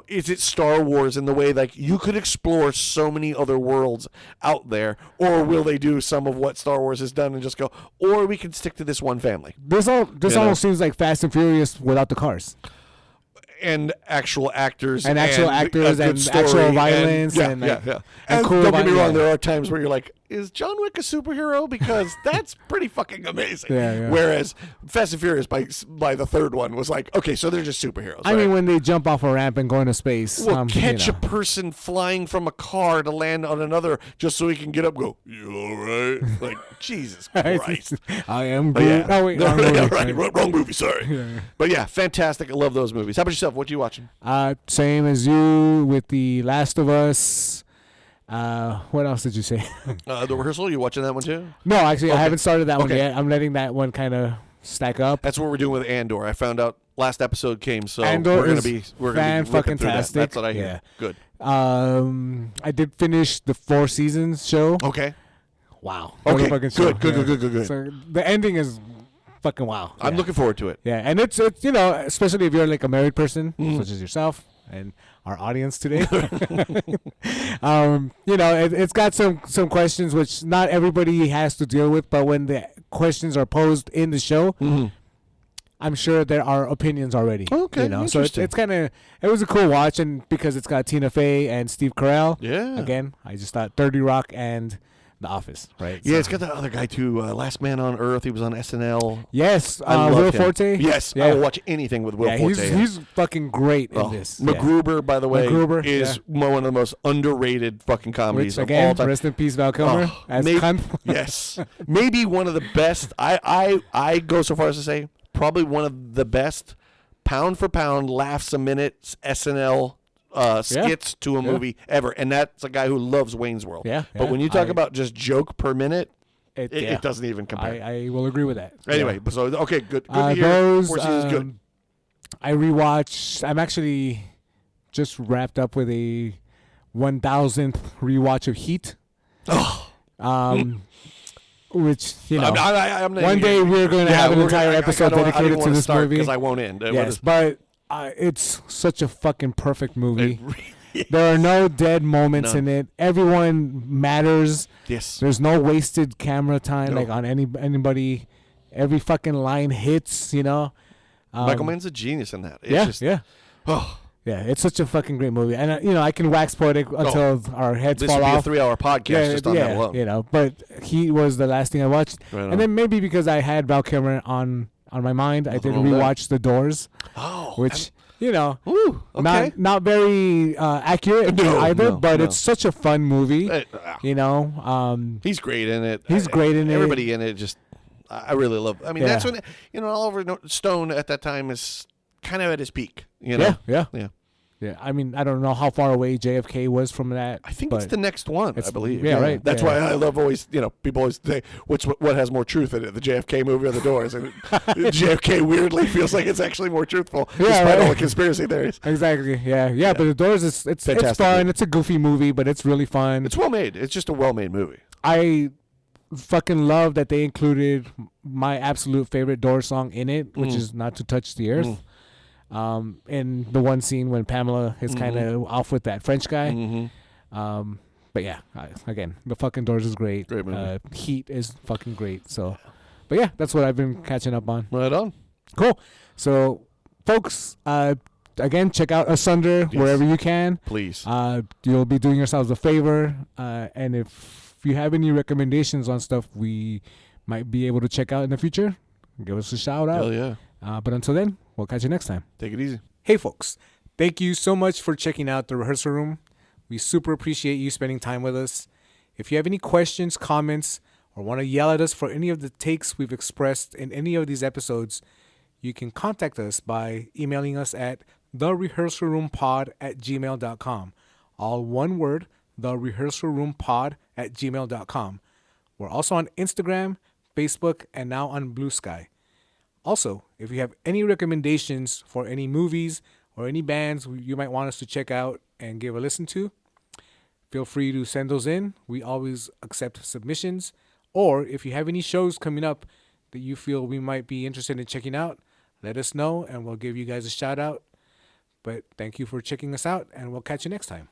is it Star Wars in the way like you could explore so many other worlds out there, or will they do some of what Star Wars has done and just go, or we can stick to this one family?
This almost seems like Fast and Furious without the cars.
And actual actors.
And actual actors and
story
actual violence. And cool
don't get me wrong, there are times where you're like, is John Wick a superhero? Because that's pretty fucking amazing. Whereas Fast and Furious by the third one was like, okay, so they're just superheroes.
I mean, when they jump off a ramp and go into space.
Well, catch a person flying from a car to land on another just so he can get up and go, you all right? Like, Jesus Christ.
I am good. Oh, wait.
Wrong movie, sorry. But yeah, fantastic. I love those movies. How about yourself? What are you watching?
Same as you with The Last of Us. What else did you say?
The rehearsal, you watching that one too?
No, actually, I
Okay.
haven't started that one
Okay.
yet. I'm letting that one kind of stack up.
That's what we're doing with Andor. I found out last episode came, so
Andor
we're gonna
is
be ripping through that.
fan-fucking-tastic.
That's what I hear.
Yeah.
Good.
I did finish the 4 seasons show.
Okay.
Wow.
Okay.
What a fucking show.
Good.
So the ending is fucking wow.
I'm
Yeah.
looking forward to it.
Yeah, and it's especially if you're like a married person such as yourself and our audience today. It's got some questions which not everybody has to deal with, but when the questions are posed in the show, I'm sure there are opinions already.
Okay,
so it's kind of it was a cool watch, and because it's got Tina Fey and Steve Carell.
Yeah.
Again, I just thought 30 Rock and The Office, right?
Yeah,
So-
it's got that other guy too. Last Man on Earth. He was on SNL.
Yes,
I love
Will
him.
Forte.
Yes,
Yeah.
I will watch anything with Will
Yeah,
Forte.
he's fucking great in
Oh,
this.
MacGruber, by the way,
MacGruber,
is one of the most underrated fucking comedies
Which
of all
again,
time.
rest in peace, Val Kilmer
Oh,
as
maybe-
Cunt.
Yes, maybe one of the best. I go so far as to say probably one of the best pound for pound laughs a minute SNL skits to a movie ever, and that's a guy who loves Wayne's World.
Yeah,
but
yeah,
when you talk about just joke per minute,
It
it doesn't even compare.
I will agree with that.
Anyway, so okay, good to hear.
Those
4 seasons good.
I rewatched. I'm actually just wrapped up with a 1,000th rewatch of Heat. Which
I'm not
one day we're going to have an entire episode dedicated to this movie.
because I won't end.
Yes, but it's such a fucking perfect movie.
It really is.
There are no dead moments
None.
in it. Everyone matters.
Yes.
There's no wasted camera time
No.
like on anybody. Every fucking line hits.
Michael Mann's a genius in that. It's
Yeah,
just,
yeah,
Oh,
yeah. It's such a fucking great movie, and I can wax poetic until our heads
this
fall
would be a
off.
3-hour podcast just on that alone.
But he was the last thing I watched,
Right on.
and then maybe because I had Val Kilmer on my mind, I did
Nothing wrong with that.
rewatch The Doors,
Oh,
which
Ooh, okay.
not very accurate
No,
either,
no,
but
no.
it's such a fun movie.
It- He's great in it.
He's great in it.
Everybody in it just, I really love. I mean, that's when Oliver Stone at that time is kind of at his peak.
Yeah.
Yeah.
I mean, I don't know how far away JFK was from that.
I think
but
it's the next one. I believe.
yeah, right,
That's
yeah.
why I love always. People always say, what has more truth in it, the JFK movie or The Doors? And JFK weirdly feels like it's actually more truthful, despite
right.
all the conspiracy theories.
Exactly. Yeah. But The Doors it's
Fantastic
fun.
movie.
It's a goofy movie, but it's really fun.
It's well made. It's just a well made movie.
I fucking love that they included my absolute favorite Doors song in it, which is "Not to Touch the Earth." In the one scene when Pamela is kind of off with that French guy. But yeah, again, the fucking Doors is great.
Great movie.
Heat is fucking great. So, but yeah, that's what I've been catching up on.
Right on.
Cool. So, folks, again, check out Asunder wherever you can.
Please.
You'll be doing yourselves a favor. And if you have any recommendations on stuff we might be able to check out in the future, give us a shout out.
Hell yeah.
But until then, we'll catch you next time.
Take it easy.
Hey, folks. Thank you so much for checking out the rehearsal room. We super appreciate you spending time with us. If you have any questions, comments, or want to yell at us for any of the takes we've expressed in any of these episodes, you can contact us by emailing us at therehearsalroompod@gmail.com. All one word, therehearsalroompod@gmail.com. We're also on Instagram, Facebook, and now on Blue Sky. Also, if you have any recommendations for any movies or any bands you might want us to check out and give a listen to, feel free to send those in. We always accept submissions. Or if you have any shows coming up that you feel we might be interested in checking out, let us know and we'll give you guys a shout out. But thank you for checking us out, and we'll catch you next time.